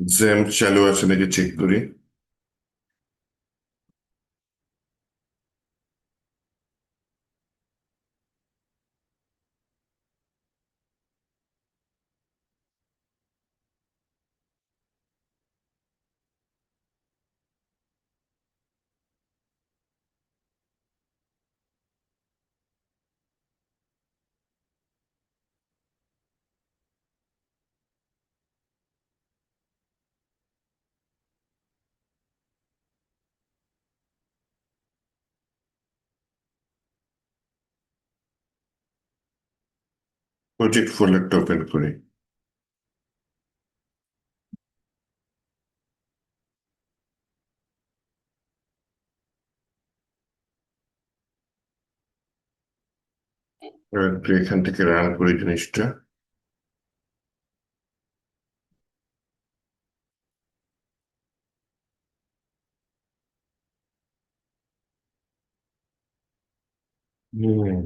Jam চালু আছে নাকি চেক করি। প্রজেক্ট ফোল্ডারটা ওপেন করি। এবার একটু এখান থেকে রান করি জিনিসটা। হুম,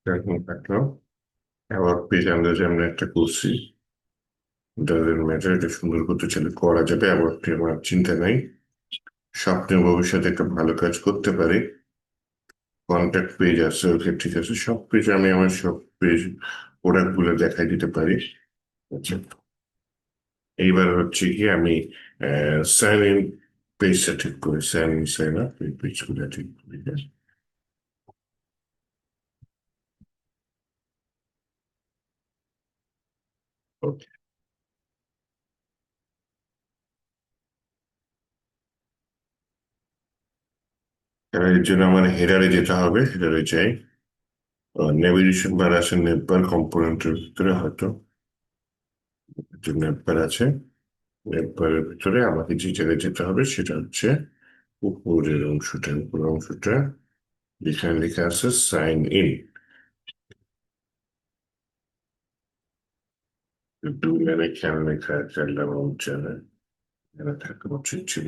এখন থাকলো। আবার পেজ আন্দাজে আমরা একটা করছি। যাদের ম্যাটার এটা সুন্দর করতে চাইলে করা যাবে, আবার আমার চিন্তা নাই। স্বপ্নে ভবিষ্যতে একটা ভালো কাজ করতে পারি। কন্ট্যাক্ট পেজ আছে, ওকে ঠিক আছে, সব পেজ আমি আমার সব পেজ প্রোডাক্ট গুলো দেখাই দিতে পারি। আচ্ছা, এইবার হচ্ছে কি আমি সাইন ইন পেজটা ঠিক করি, সাইন ইন সাইন আপ এই পেজ গুলো ঠিক করি। ওকে, এবার এর জন্য আমার হেডারে যেতে হবে, হেডারে যাই। নেভিগেশন বার আছে, নেটবার কম্পোনেন্টের ভিতরে হয়তো যে নেটবার আছে, নেটবারের ভিতরে আমাকে যে জায়গায় যেতে হবে সেটা হচ্ছে উপরের অংশটা, উপরের অংশটা যেখানে লেখা আছে সাইন ইন। দুই লাইনে খেয়াল লেখা চার লাইন উচ্চারণ এখানে থাকা উচিত ছিল।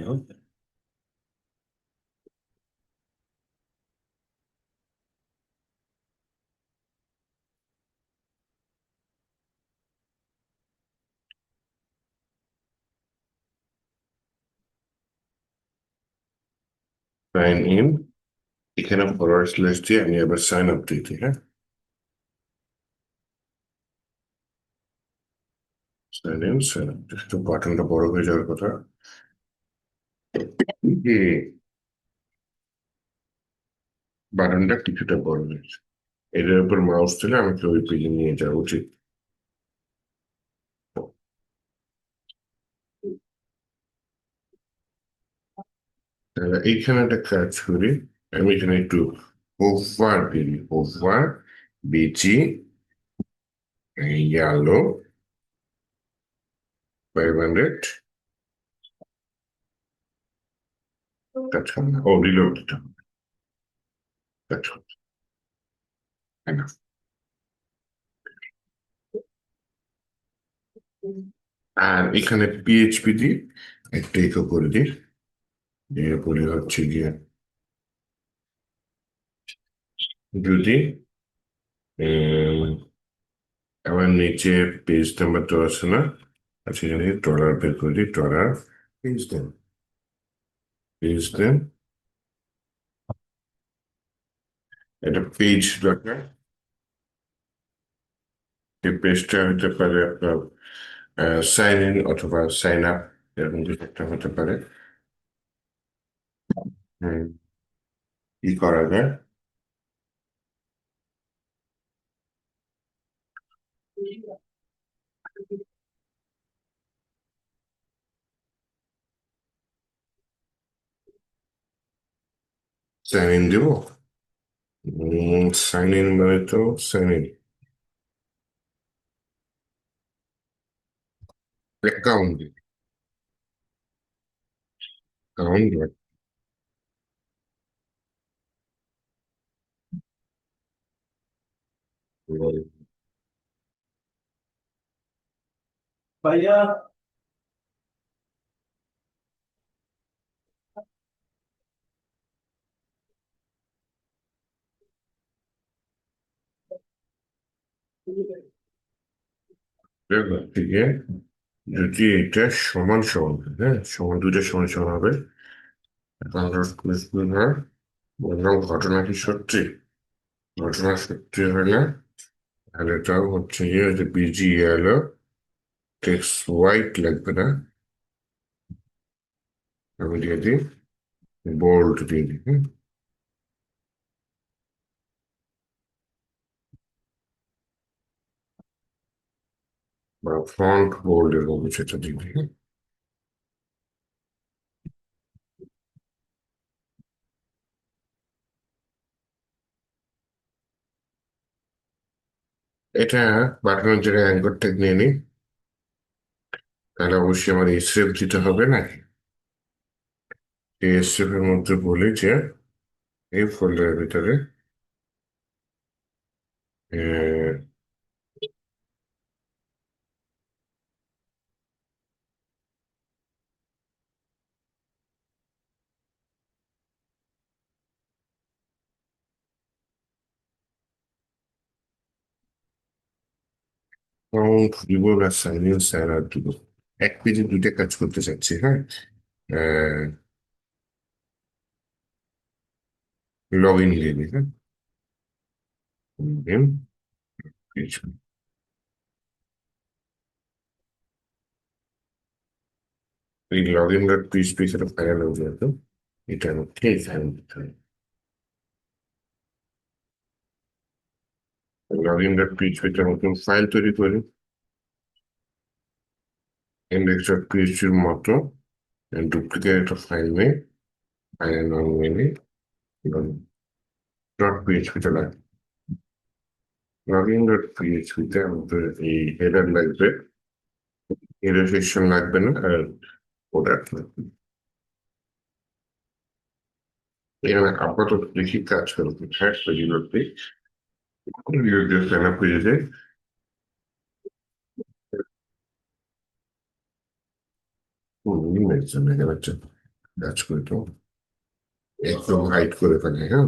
সাইন ইন, এখানে ফরওয়ার্ড স্ল্যাশ দিয়ে আমি আবার সাইন আপ দিই, হ্যাঁ। সাইন ইন সাইন আপ, একটু বাটনটা বড় হয়ে যাওয়ার কথা। বাটনটা কিছুটা বড় হয়েছে। এটার উপর মাউস দিলে আমাকে ওই পেজে নিয়ে যাওয়া উচিত। এইখানে একটা কাজ করি, আমি এখানে একটু ওভার দিই, ওভার বিজি ইয়ালো 500। কাজ হবে না, ও রিলোড দিতে হবে। কাজ হবে না। আর এখানে পিএইচপি দিই, একটা ইকো করে দিই, দিয়ে বলি হচ্ছে গিয়ে যদি আমার নিচে পেজ নাম্বার তো আছে না, আচ্ছা এখানে ডলার বের করে দিই, ডলার পেজ দেন, পেজ দেন। এটা পেজ দরকার। এই পেজটা হতে পারে আপনার সাইন ইন অথবা সাইন আপ, এরকম কিছু একটা হতে পারে। হুম, কি করা যায়? সাইন ইন দিব। সাইন ইন মানে তো সাইন ইন অ্যাকাউন্ট, অ্যাকাউন্ট। ভাইয়া, থেকে যদি এটা সমান সমান হয়, হ্যাঁ, সমান দুইটা সমান সমান হবে, আমরা কুইজ হয় বললাম ঘটনা কি সত্যি? ঘটনা সত্যি হয় না, তাহলে এটাও হচ্ছে গিয়ে যে বিজি এলো, টেক্সট হোয়াইট লাগবে না, আমি দিয়ে দিই বোল্ড দিয়ে দিই, হ্যাঁ? বা ফন্ট বোল্ড এরকম কিছু একটা দিয়ে দিই, হ্যাঁ? এটা বাটনের জায়গায় অ্যাঙ্কর ট্যাগ নিয়ে নিই, তাহলে অবশ্যই আমার এসএফ দিতে হবে নাকি? এই এসএফ এর মধ্যে বলি যে এই ফোল্ডারের ভিতরে কাউন্ট দিব না, সাইলেন্স স্যার আর দিব, এক পেজে দুইটা কাজ করতে চাচ্ছি, হ্যাঁ। লগ ইন দিয়ে দিই, হ্যাঁ। Login, PHP। এই লগ ইন ডট পিএইচপি সেটা ফাইল হয়ে যেত, এটা আমাকে এখানে দিতে হবে। লগ ইন ডট পিএইচপি তে নতুন ফাইল তৈরি করি, ইন্ডেক্স ডট পিএইচপির মতো ডুপ্লিকেট একটা ফাইল নেই, ফাইলের নাম নিয়ে ডট পিএইচপি তে লাগে। লগ ইন ডট পিএইচপি তে আমাদের এই হেডার লাগবে, হেডার সেকশন লাগবে না, আর প্রোডাক্ট লাগবে। এখানে আপাতত দেখি কাজ করবে, হ্যাঁ, তৈরি করতে সাইন আপ হয়ে যায়। মেডিসিন এখানে একটা কাজ করে তো একদম হাইড করে ফেলে, হ্যাঁ।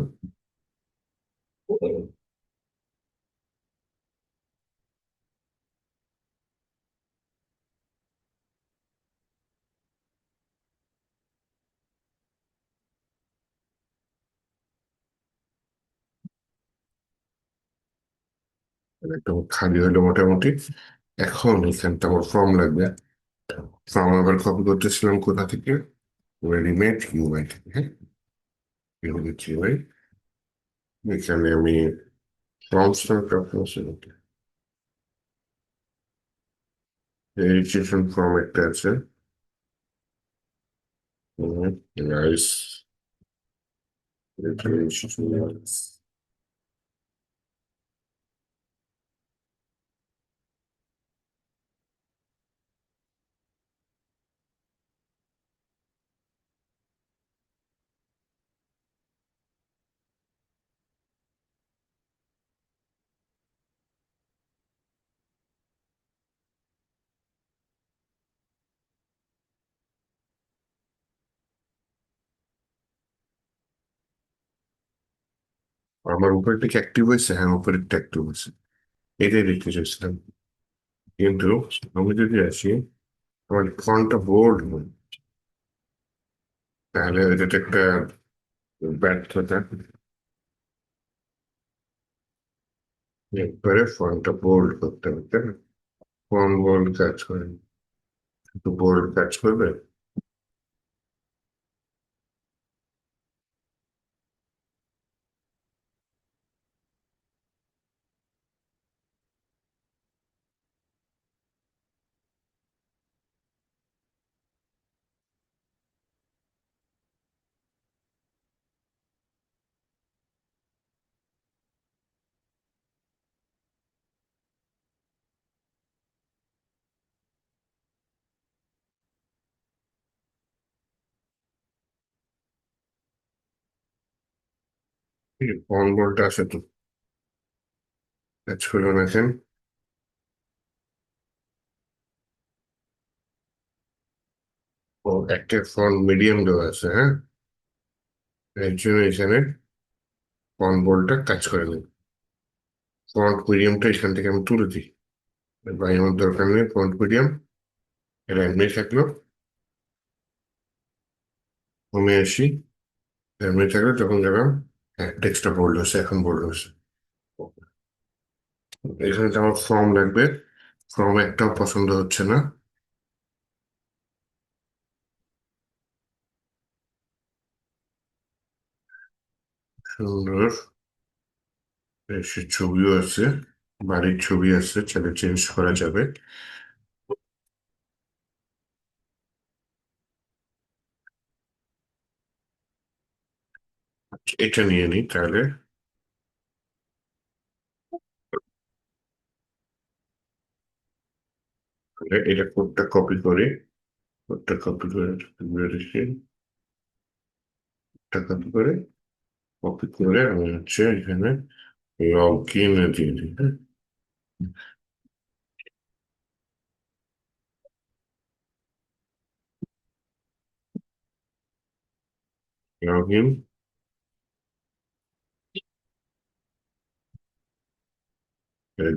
একদম খালি হলো মোটামুটি। এখন এখানটা আমার ফর্ম লাগবে, ফর্ম আবার কপি করতেছিলাম কোথা থেকে? রেডিমেড ইউআই থেকে, হ্যাঁ। রেডিমেড ইউআই, এখানে আমি ফর্ম স্টার রেজিস্ট্রেশন ফর্ম একটা আছে, রাইস, আমার উপরে একটা অ্যাক্টিভ হয়েছে, হ্যাঁ, উপরে একটা অ্যাক্টিভ হয়েছে, এটাই দেখতে চাইছিলাম। কিন্তু আমি যদি আসি আমার ফন্টটা বোল্ড নয়, তাহলে এটা একটা ব্যর্থতা, একবারে ফন্টটা বোল্ড করতে হবে, তাই না? ফন্ট বোল্ড কাজ করে, একটু বোল্ড কাজ করবে। ফন্ট বোল্ডটা আছে তো, কাজ করলো না কেন? ও, একটা ফন্ট মিডিয়াম দেওয়া আছে, হ্যাঁ, এর জন্য এখানে ফন্ট বোল্ডটা কাজ করে না। ফন্ট মিডিয়ামটা এখান থেকে আমি তুলে দিই, বা আমার দরকার নেই ফন্ট মিডিয়াম, এটা এমনি থাকলো। হোমে আসি, এমনি থাকলো, তখন দেখলাম হ্যাঁ টেক্সটটা বোল্ড হচ্ছে, এখন বোল্ড হচ্ছে। এখানে তো আমার ফর্ম লাগবে, ফর্ম একটাও পছন্দ হচ্ছে না। সুন্দর, সে ছবিও আছে, বাড়ির ছবি আছে, চাইলে চেঞ্জ করা যাবে। আচ্ছা, এটা নিয়ে নিই তাহলে। তাহলে এটা কোডটা কপি করে, কোডটা কপি করে রেখে, কোডটা কপি করে, কপি করে আমি হচ্ছে এখানে লগ ইন দিয়ে দিই, হ্যাঁ। লগ ইন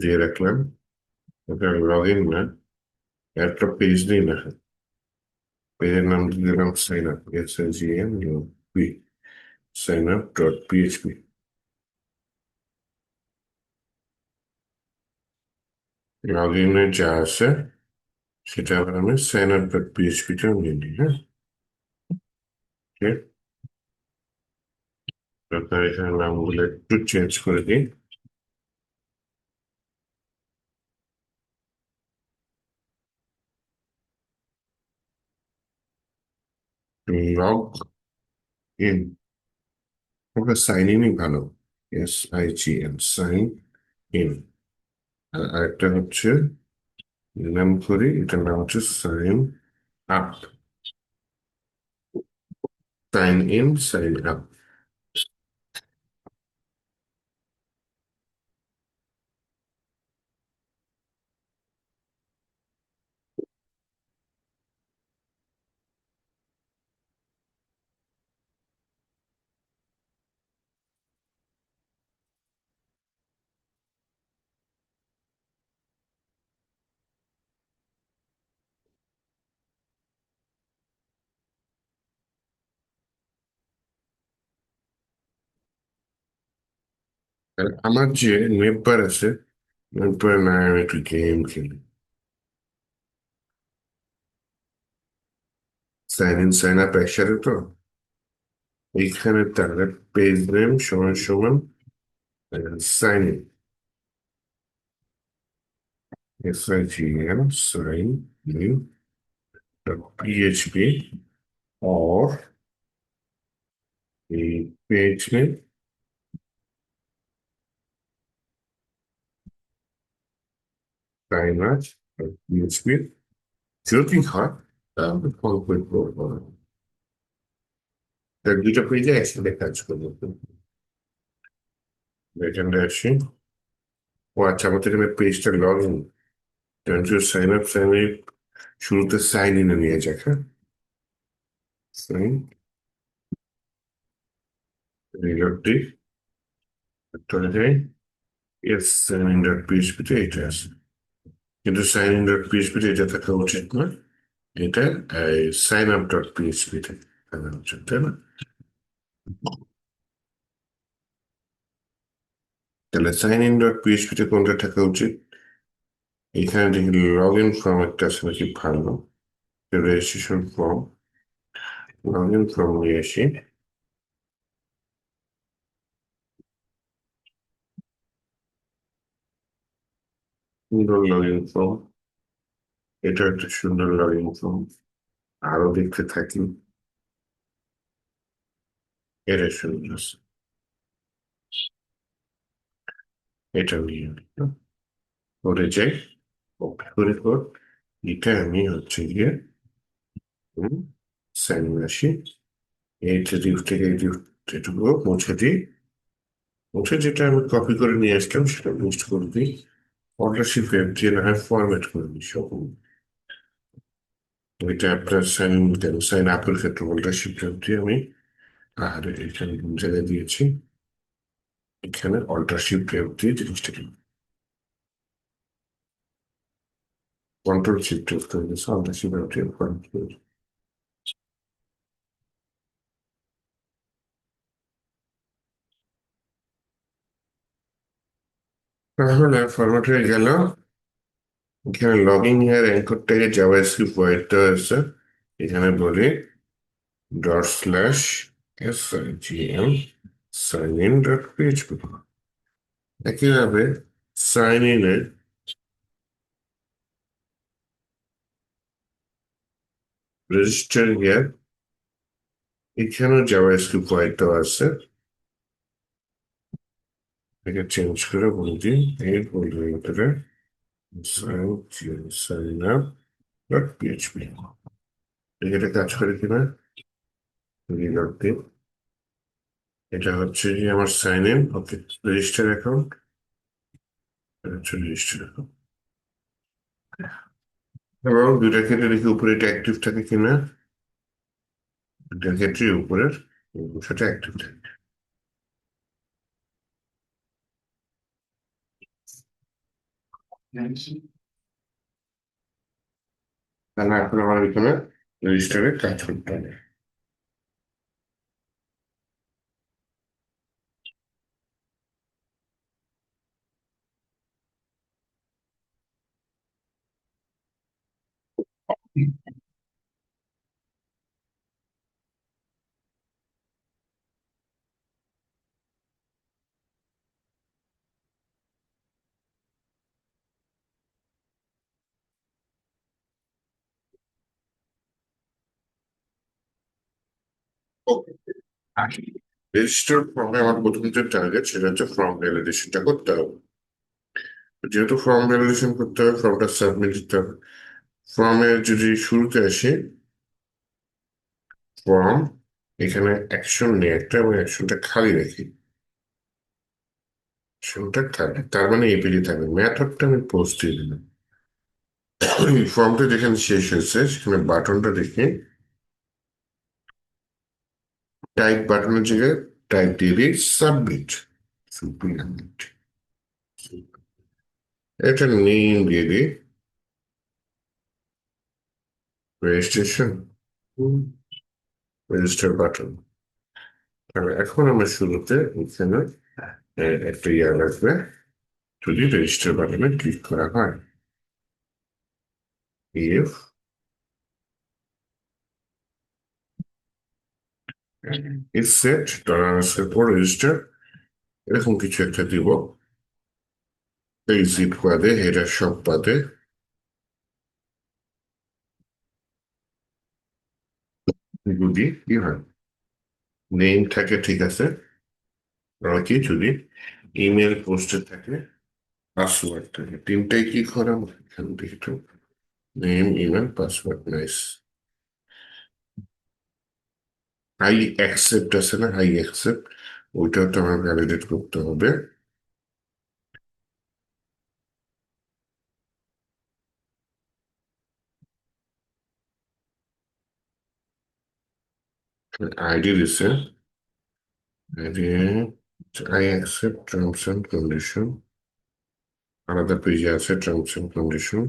দিয়ে রাখলাম। ওটা লগ ইন না, একটা পেজ দিই না, পেজের নাম দিয়ে দিলাম sign up, SIGNUP, sign up dot PHP. Log ইনে যা আছে সেটা আবার আমি সাইন আপ ডট পিএইচপিটা নিয়ে নিই, হ্যাঁ। ঠিক, আপনার এখানে নামগুলো একটু চেঞ্জ করে দিই। লগ ইন, ওটা সাইন ইনই ভালো, SIGN, সাইন ইন। আর আরেকটা হচ্ছে নাম করি, এটার নাম হচ্ছে sign up, sign in, sign up. আর আমার যে নেটবার আছে, নেটবার না আমি একটু গেম খেলি। সাইন ইন সাইন আপ একসাথে তো, এইখানে তাহলে পেজ নেম সমান সমান sign in, SIGN, sign in PHP, और এই page name sign up PHP, যদি হয় তাহলে ফলো করে করবো, তার দুটো পেজে একসাথে কাজ করবো। এখানে আসি, ও আচ্ছা, আমাদের এখানে পেজটা log in, sign up, sign in, শুরুতে সাইন ইনে নিয়ে যাক, হ্যাঁ। সাইন, রিলোড দিই, চলে যাই, এস সাইন ইন ডট পিএইচপিতে এটা আছে, কিন্তু সাইন ইন ডট পিএইচপিতে এটা থাকা উচিত না, এটা সাইন আপ ডট পিএইচপিতে থাকা উচিত, তাই না? তাহলে সাইন ইন ডট পিএইচপিতে কোনটা থাকা উচিত? এখানে দেখি লগ ইন ফর্ম একটা আছে নাকি, ভালো, registration form, log in form নিয়ে আসি, সুন্দর লগ ইন ফর্ম, এটা একটা সুন্দর লগ ইন ফর্ম, আরো দেখতে থাকি, এটা সুন্দর আছে, এটা নিয়ে করে যাই, ওকে করে কর, এটা আমি হচ্ছে গিয়ে সাইন আসি, এইটা ডিউ থেকে ডিউ, এটুকু মুছে দিই, মুছে যেটা আমি কপি করে নিয়ে আসলাম সেটা পেস্ট করে দিই, অর্ডারশিপ ওয়েব দিয়ে না হয় ফরম্যাট করে দিই সব। এটা আপনার সাইন, সাইন আপের ক্ষেত্রে অর্ডারশিপ ওয়েব দিয়ে আমি, আর এখানে কোন জায়গায় দিয়েছি, এখানে অল্টার শিফট ওয়েব দিয়ে জিনিসটাকে কন্ট্রোল শিফট করতে হবে, সাউন্ডটা শিফট কন্ট্রোল। তাহলে ফরম্যাট হয়ে গেল। এখানে লগইন হেয়ার অ্যাঙ্করটাকে জাভাস্ক্রিপ্ট ভয়েড দেওয়া আছে। এখানে বলি /sigm signin.php। একইভাবে সাইন ইনে রেজিস্টার হেয়ার, এখানেও জাভাস্ক্রিপ্ট ভয়েড দেওয়া আছে। এটাকে চেঞ্জ করে বলছি এই ফোল্ডারের ভিতরে সাইন আপ ডট পিএইচপি। এটা কাজ করে কিনা রিলোড দিই। এটা হচ্ছে যে আমার sign in, okay, register account. এটা হচ্ছে রেজিস্টার অ্যাকাউন্ট। এবং দুইটা ক্ষেত্রে দেখি উপরে এটা অ্যাক্টিভ থাকে কিনা। দুইটা ক্ষেত্রে উপরের সেটা অ্যাক্টিভ থাকে। তাহলে এখন আমার এখানে রেজিস্টারে কাজ করতে হবে। রেজিস্টার ফর্মে আমার প্রথম যে টার্গেট সেটা হচ্ছে ফর্ম ভ্যালিডেশনটা করতে হবে। যেহেতু ফর্ম ভ্যালিডেশন করতে হবে, ফর্মটা সাবমিট দিতে হবে। ফর্মের যদি শুরুতে আসে ফর্ম, এখানে অ্যাকশন নেই একটা, এবং অ্যাকশনটা খালি রাখি। অ্যাকশনটা খালি, তার মানে এই পেজে থাকবে। মেথডটা আমি পোস্ট দিয়ে দিলাম। ফর্মটা যেখানে শেষ হয়েছে সেখানে বাটনটা দেখে টাইপ বাটনের জায়গায় টাইপ দিয়ে দিই সাবমিট। সাবমিট। এটা নেম দিয়ে দিই রেজিস্ট্রেশন, রেজিস্টার বাটন। আর এখন আমার শুরুতে এখানে একটা ইয়া লাগবে যদি রেজিস্টার বাটনে ক্লিক করা হয়। ইফ ইজ সেট টলারেন্সের পর রেজিস্টার, এরকম কিছু একটা দিব। এই জিপ বাদে হেডার সব বাদে যদি কি হয় নেম থাকে, ঠিক আছে। আর কি যদি ইমেল পোস্টে থাকে, পাসওয়ার্ড থাকে, তিনটাই কি করা এখান থেকে তো name email password. Nice. I accept আছে না, আই অ্যাকসেপ্ট, ওইটাও তো আমার ভ্যালিডেট করতে হবে। আইডি দিছে, ID I accept terms and condition. আলাদা পেজে আছে টার্মস এন্ড কন্ডিশন।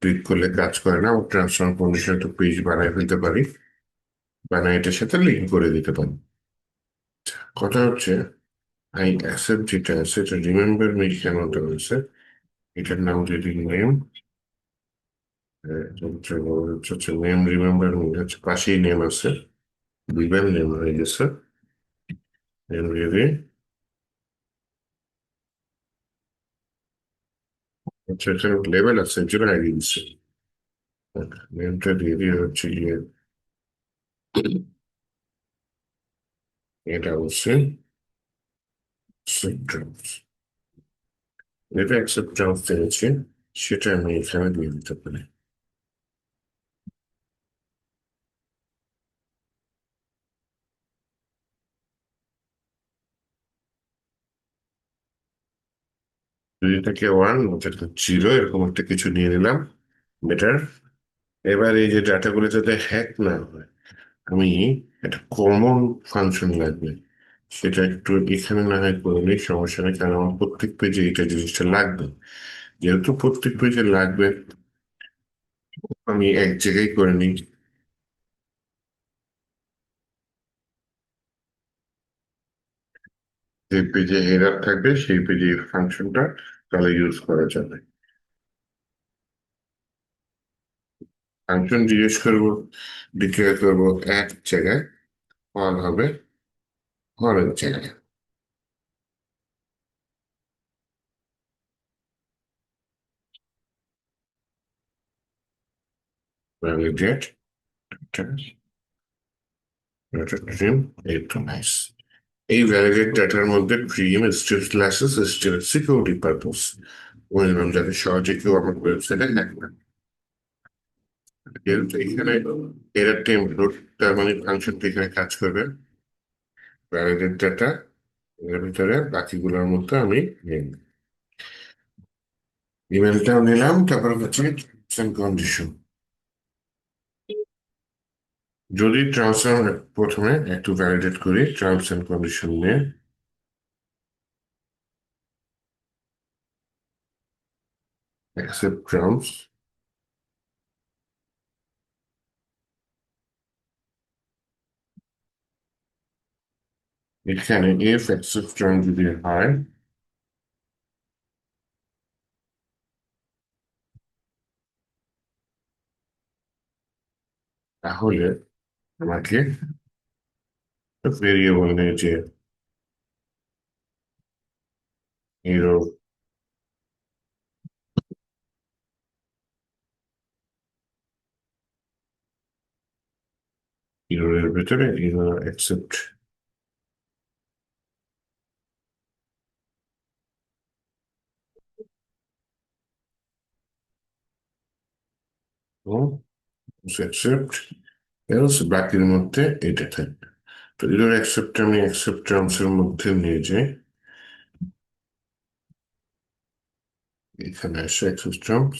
ক্লিক করলে কাজ করে না, টার্মস এন্ড কন্ডিশন তো পেজ বানায় ফেলতে পারি, বানায় এটার সাথে লিঙ্ক করে দিতে পারি। কথা হচ্ছে আই অ্যাকসেপ্ট যেটা আছে এটা রিমেম্বার মি কেন দেওয়া হয়েছে, এটার নাম যদি নেম, হচ্ছে নেম রিমেম্বার মি, হচ্ছে পাশেই নেম আছে, দুইবার নেম হয়ে গেছে। নেম দিয়ে দিই। আচ্ছা, এখানে লেভেল আছে, এর জন্য আইডি দিচ্ছে। নেমটা দিয়ে দিয়ে হচ্ছে গিয়ে এটা হচ্ছে acceptance। এটা acceptance দিয়েছে, সেটা আমি এখানে দিয়ে দিতে পারি। যদি এটাকে 1, ওটাকে 0, এরকম একটা কিছু নিয়ে নিলাম। বেটার। এবার এই যে ডাটাগুলো যাতে হ্যাক না হয়, আমি একটা কমন ফাংশন লাগবে, সেটা একটু এখানে না হয় করে নিই, সমস্যা নেই, কারণ আমার প্রত্যেক পেজে এটা জিনিসটা লাগবে। যেহেতু প্রত্যেক পেজে লাগবে, আমি এক জায়গায় করে নিই। যে পেজে এরর থাকবে সেই পেজে ফাংশনটা তাহলে ইউজ করা যাবে। ফাংশন জিজ্ঞেস করবো, ডিক্লেয়ার করবো এক জায়গায়, ফল হবে হরের জায়গায়। ভ্যালিডেট ড্রিম, এই তো নাইস। এই ভ্যালিডেট ডাটার মধ্যে ড্রিম স্টিল ক্লাসেস স্টিল সিকিউরিটি পারপোজ বললাম, যাতে সহজে কেউ আমার ওয়েবসাইটে হ্যাক না। যেহেতু এখানে এরর টেমপ্লেট, তার মানে ফাংশনটি এখানে কাজ করবে। ভ্যালিডেট ডাটা এর ভিতরে বাকিগুলোর মধ্যে আমি নিই। ইমেলটাও নিলাম, তারপর হচ্ছে কন্ডিশন। যদি টার্মস প্রথমে একটু ভ্যালিডেট করি, টার্মস এন্ড কন্ডিশন নিয়ে অ্যাকসেপ্ট টার্মস। এখানে ইফ অ্যাকসেপ্ট টার্ম যদি হয়, তাহলে আমাকে ভেরিয়েবল নিয়ে যে এরো এর ভেতরে এরো অ্যাকসেপ্ট ও অ্যাকসেপ্ট এলস, বাকির মধ্যে এটা থাকবে। তো এরোর অ্যাকসেপ্ট আমি অ্যাকসেপ্ট টার্মস এর মধ্যে নিয়ে যাই। এখানে আসে অ্যাকসেপ্ট টার্মস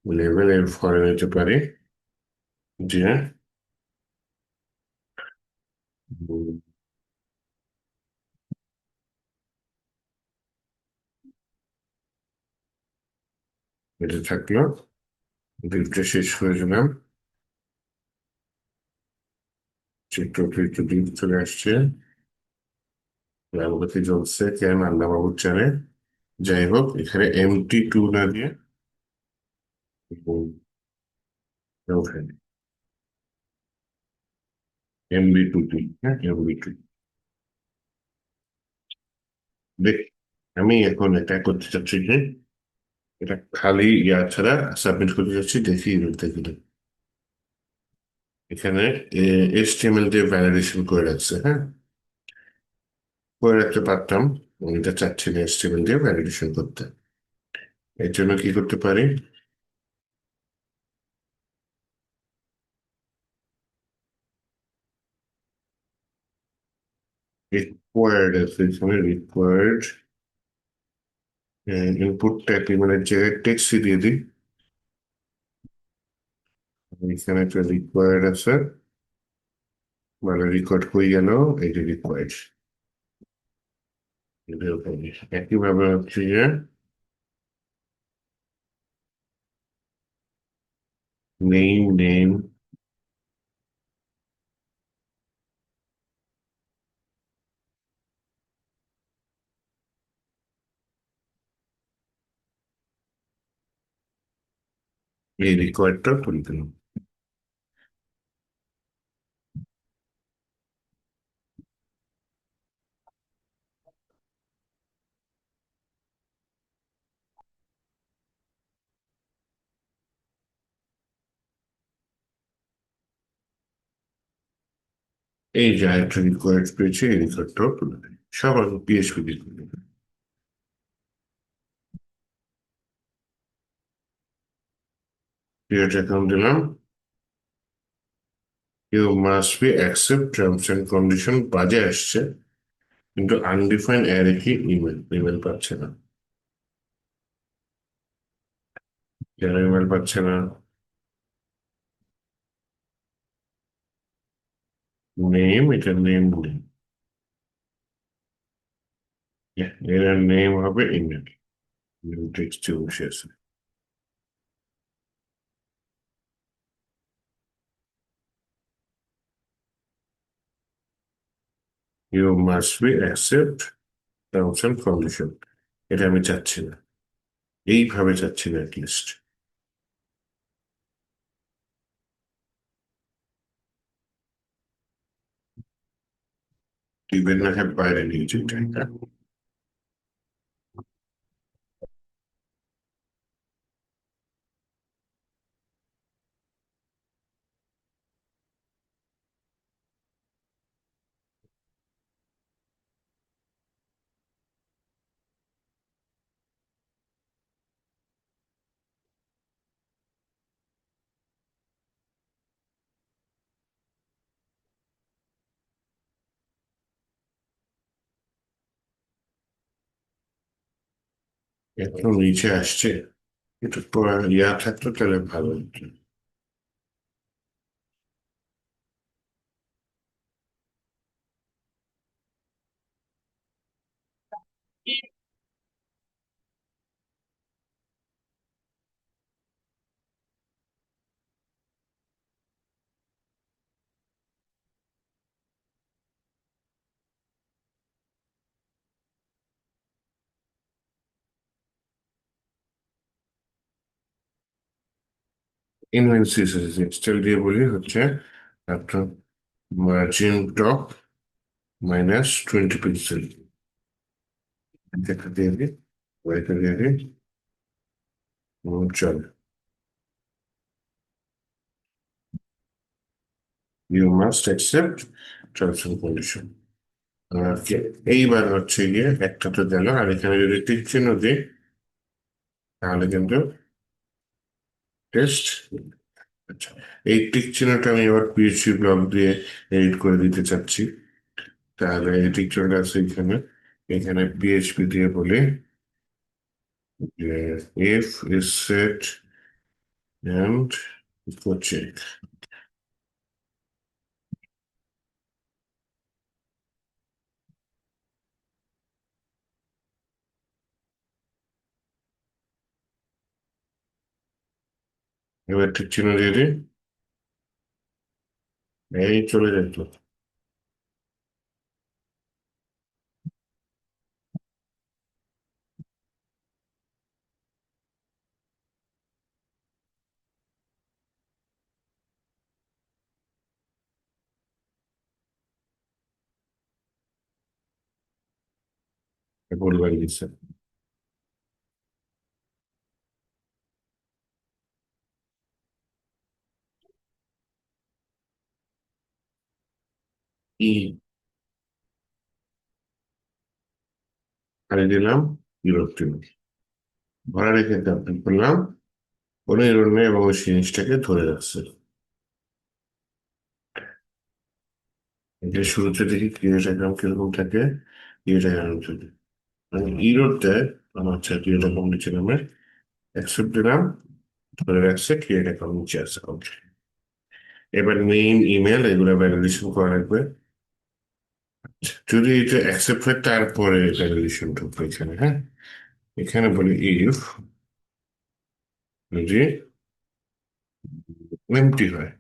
লেভেল এর ফরে নিতে পারি যে উম, এটা থাকলো, ডিপটা শেষ করে দিলাম। চিত্রটি একটু ডিপ চলে আসছে, লালবাতি জ্বলছে, কেন আল্লাহ বাবু জানে। যাই হোক, এখানে MT2 না দিয়ে ওখানে MB2T, হ্যাঁ MB2। দেখ, আমি এখন এটা করতে চাচ্ছি যে এটা খালি ইয়া ছাড়া সাবমিট করতে চাচ্ছি, দেখি দেখি। এখানে HTML দিয়ে ভ্যালিডেশন করে রাখছে, হ্যাঁ করে রাখতে পারতাম। আমি এটা চাচ্ছি না HTML দিয়ে ভ্যালিডেশন করতে। এর জন্য কি করতে পারি, রিকোয়ার্ড আছে এখানে, রিকোয়ার্ড ইনপুট টাইপ মানে জায়গায় টেক্সট দিয়ে দিই। এখানে একটা রিকোয়ার্ড আছে, মানে রেকর্ড হয়ে গেল, এই যে রিকোয়ার্ড। একইভাবে হচ্ছে যে নেম নেম, এই রিকোয়ার্ডটা তুলে দিলাম। এই যে একটা রিকোয়ার্ড পেয়েছে, এই রিকোয়ার্ডটাও তুলে দিই, সব আমি PHP দিয়ে তুলে দিই। ক্রিয়েট অ্যাকাউন্ট দিলাম। You must be accept terms and condition বাজে আসছে, কিন্তু undefined array key email, email পাচ্ছে না। কেন ইমেল পাচ্ছে না? নেম, এটা নেম নেই, এর নেম হবে ইমেল, টেক্সট বসে আছে। You must be accept terms and condition. এটা আমি চাচ্ছি না, এইভাবে চাচ্ছি না অ্যাটলিস্ট। টিভেন না হ্যাঁ বাইরে নিয়েছি এটা। এত নিচে আসছে, একটু ইয়া থাকতো তাহলে ভালো হতো। ইনভেন্সিস এক্সটেল দিয়ে বলি হচ্ছে আপনার মার্জিন টপ -20 পিক্সেল। দেখা দিয়ে দিই, ওইটা দিয়ে দিই, চল। You must accept terms and condition. এইবার হচ্ছে গিয়ে একটা তো গেল, আর এখানে যদি টিক চিহ্ন দিই তাহলে কিন্তু টেস্ট। আচ্ছা, এই টিক চিহ্নটা আমি এবার পিএইচপি ব্লক দিয়ে এডিট করে দিতে চাচ্ছি। তাহলে এই টিক চিহ্নটা আছে এখানে, এখানে পিএইচপি দিয়ে বলি যে if is set and equal check। এবার টিক চিহ্ন দিয়ে দিই, এই চলে যেত। বলবার দিচ্ছে ই, আর দিলাম বিরক্তি ভরা রেখে আপডেট করলাম, কোনো এরর নেই এবং ওই জিনিসটাকে ধরে রাখছে। এটা শুরুতে দেখি ক্রিয়েট অ্যাকাউন্ট কিরকম থাকে, ক্রিয়েট অ্যাকাউন্ট থাকে মানে ইরোর দেয়। আমার হচ্ছে ক্রিয়েট অ্যাকাউন্ট নিচে নামে অ্যাকসেপ্ট দিলাম, ধরে রাখছে ক্রিয়েট অ্যাকাউন্ট নিচে আছে। ওকে, এবার মেইন ইমেল এগুলো ভ্যালিডেশন করা লাগবে। যদি এটা অ্যাকসেপ্ট হয় তারপরে ভ্যালিডেশন ঢুকবে এখানে। হ্যাঁ, এখানে বলি ইফ যদি এমটি হয়,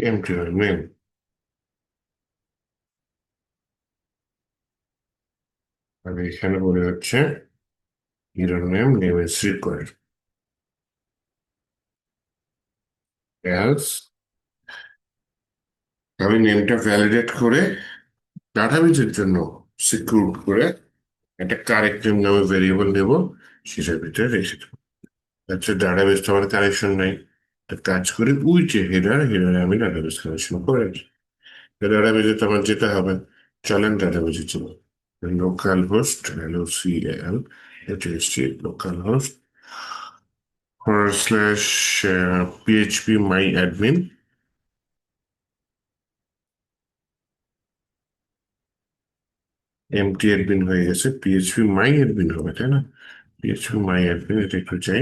এমটি হয় মেন, আর এখানে বলে হচ্ছে your name name is required else. আমি নেমটা ভ্যালিডেট করে ডাটাবেজের জন্য সিকিউর করে একটা কারেক্ট নেম নামে ভেরিয়েবল নেব, সেটার ভিতরে রেখে দেবো। আচ্ছা, ডাটাবেজ তো আমার কানেকশন নাই, একটা কাজ করি ওই যে হেডার, হেডারে আমি ডাটাবেজ কানেকশন করে রাখি। ডাটাবেজে তো আমার যেতে হবে, চলেন ডাটাবেজে চলো। লোকাল হোস্ট LOCAL, এটা হচ্ছে local host /PHP my admin। Empty admin হয়ে গেছে, পিএইচপি মাই অ্যাডমিন হবে তাই না? পিএইচপি মাই অ্যাডমিন, এটা একটু চাই।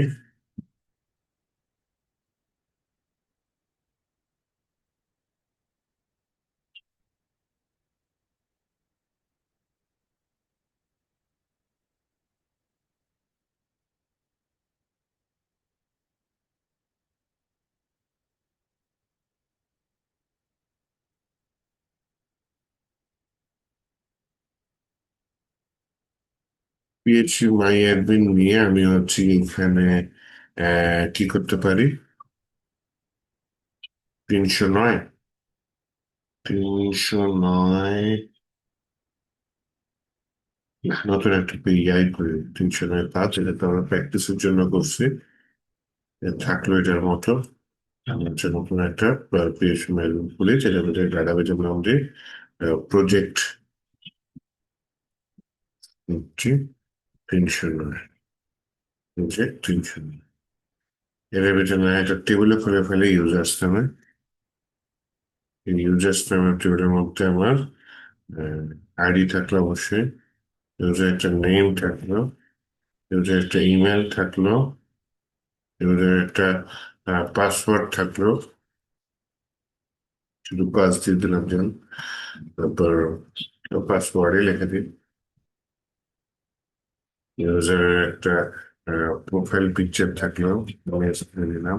পিএইচপি মাই অ্যাডমিন নিয়ে আমি হচ্ছে এখানে কি করতে পারি? 309, 309, নতুন একটা পিআই করি। 309 5, এটা তো আমরা প্র্যাকটিসের জন্য করছি। থাকলো এটার মতো। আমি হচ্ছে নতুন একটা পিএইচপি মাই খুলি, যেটা মধ্যে ডাটাবেজের নাম দিয়ে প্রজেক্ট হচ্ছে 309, প্রজেক্ট 309। এর ভিতরে একটা টেবিলে খুলে ফেলে ইউজার্স নামে। ইউজার্স নামের টেবিলের মধ্যে আমার আইডি থাকলো অবশ্যই, ইউজার একটা নেম থাকলো, ইউজার একটা ইমেল থাকলো, ইউজার একটা পাসওয়ার্ড থাকলো, শুধু পাস দিয়ে দিলাম যেন, তারপর পাসওয়ার্ডে লিখে দিই। ইউজারের একটা প্রোফাইল পিকচার থাকলো, দিলাম।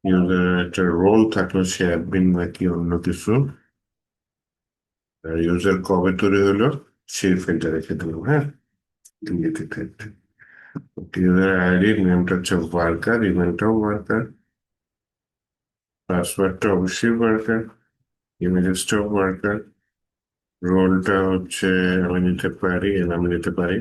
ইউজারের একটা রোল থাকলো, সে অ্যাডমিন নাকি অন্য কিছু। আর ইউজার কবে তৈরি হলো সেই ফিল্ডটা রেখে দিলাম। হ্যাঁ, ইউজার আইডি নেমটা হচ্ছে ওয়ার্কার, ইমেলটাও ওয়ার্কার, পাসওয়ার্ডটা অবশ্যই ওয়ার্কার, ইমেজেসটাও ওয়ার্কার, রোলটা হচ্ছে আমি নিতে পারি, আমি নিতে পারি।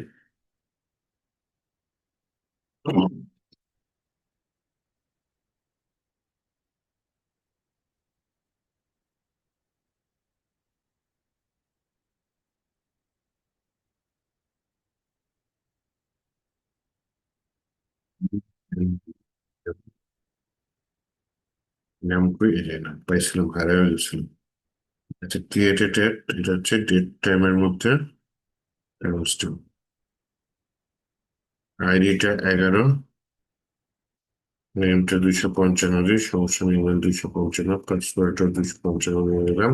নাম কই, এই যে নাম পাইছিলাম, হারিয়ে গেছিলাম। আচ্ছা, ক্রিয়েটেড ডেট, এটা হচ্ছে ডেট টাইমের মধ্যে আইডিটা 11, নেমটা 255 দিয়ে, সমস্যা নেই, ইমেল 255, পাসওয়ার্ডটা 255 নিয়ে নিলাম,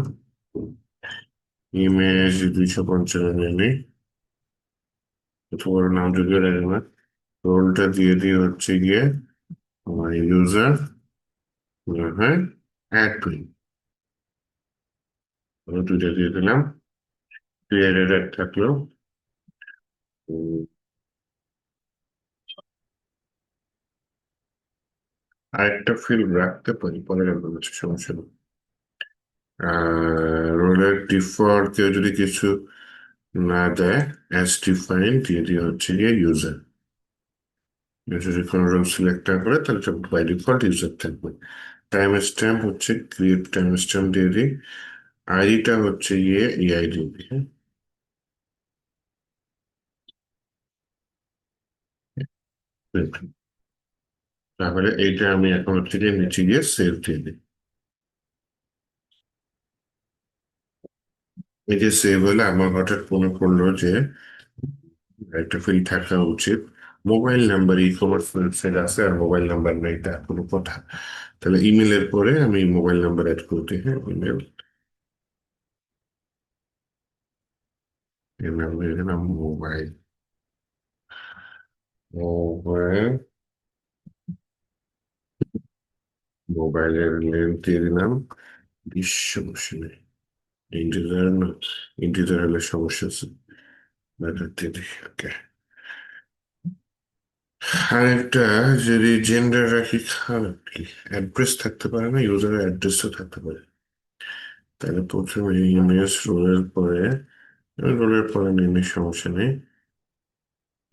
ইমেজ 255 নিয়ে নিই, এত বড় নাম যদিও লাগে না। রোলটা দিয়ে দিয়ে হচ্ছে গিয়ে আমার ইউজার, হ্যাঁ, অ্যাডমিন, দুইটা দিয়ে দিলাম। ক্রিয়েটেড অ্যাড থাকলো। উম, আরেকটা ফিল্ড রাখতে পারি, পরে রাখবো, কিছু সমস্যা নেই। রোলের ডিফল্ট কেউ যদি কিছু না দেয়, অ্যাজ ডিফাইন দিয়ে দিয়ে হচ্ছে গিয়ে ইউজার। যদি কোনো রোল সিলেক্ট না করে তাহলে বাই ডিফল্ট ইউজার থাকবে। টাইম স্ট্যাম্প হচ্ছে ক্রিয়েট টাইম স্ট্যাম্প দিয়ে দিই। আইডিটা হচ্ছে গিয়ে এই আইডি, হ্যাঁ। তাহলে এইটা আমি এখন হচ্ছে গিয়ে নিচে গিয়ে সেভ দিয়ে দিই। এই যে সেভ হলে আমার হঠাৎ মনে পড়লো যে একটা ফিল্ড থাকা উচিত, mobile number. E commerce website আছে আর মোবাইল নাম্বার নেই, তার কোনো কথা। তাহলে ইমেলের পরে আমি মোবাইল নাম্বার অ্যাড করে দিই। হ্যাঁ, ইমেল, ইমেল মোবাইল, মোবাইল, মোবাইলের লেন্থ দিয়ে দিলাম 20, সমস্যা নেই। ইন্টিজার না, ইন্টিজার হলে সমস্যা আছে, ব্যাটার দিয়ে দিই। ওকে। আর একটা যদি জেন্ডার রাখি, খারাপ কি? অ্যাড্রেস থাকতে পারে না, ইউজারের অ্যাড্রেসও থাকতে পারে। তাহলে প্রথমে ইমেজ রোলের পরে নেমে সমস্যা নেই।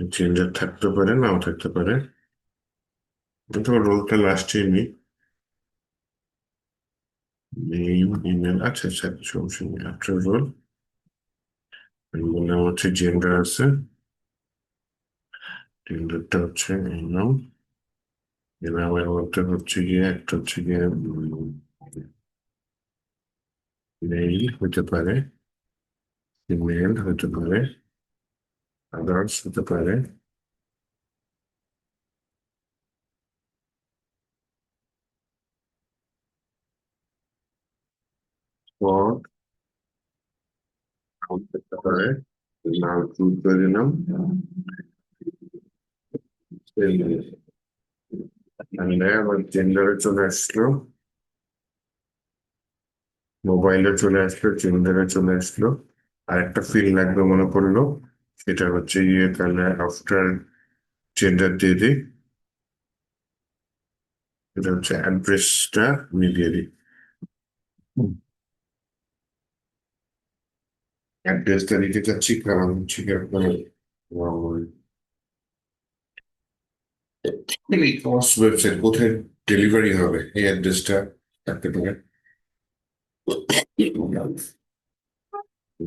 জেন্ডার থাকতে পারে, নাও থাকতে পারে, কিন্তু রোলটা লাস্টে নিই। নেম, ইমেল, আচ্ছা আচ্ছা, সমস্যা নেই। আফটার রোল বললাম হচ্ছে জেন্ডার আছে, জেন্ডারটা হচ্ছে এই নাম। এই নামের মধ্যে হচ্ছে গিয়ে একটা হচ্ছে গিয়ে মেইল হতে পারে, ইমেল হতে পারে, আদার্স হতে পারে, ফর হতে পারে। নাম চুজ করে দিলাম। আবার জেন্ডারে চলে আসলো, মোবাইলে চলে আসলো, জেন্ডারে চলে আসলো। আর একটা ফিল্ড লাগবে মনে পড়লো, সেটা হচ্ছে গিয়ে তাহলে আফটার জেন্ডার দিয়ে দিই, এটা হচ্ছে অ্যাড্রেসটা আমি দিয়ে দিই। অ্যাড্রেসটা দিতে চাচ্ছি কারণ হচ্ছে কি আপনার ই কমার্স ওয়েবসাইট কোথায় ডেলিভারি হবে এই অ্যাড্রেসটা থাকতে পারে।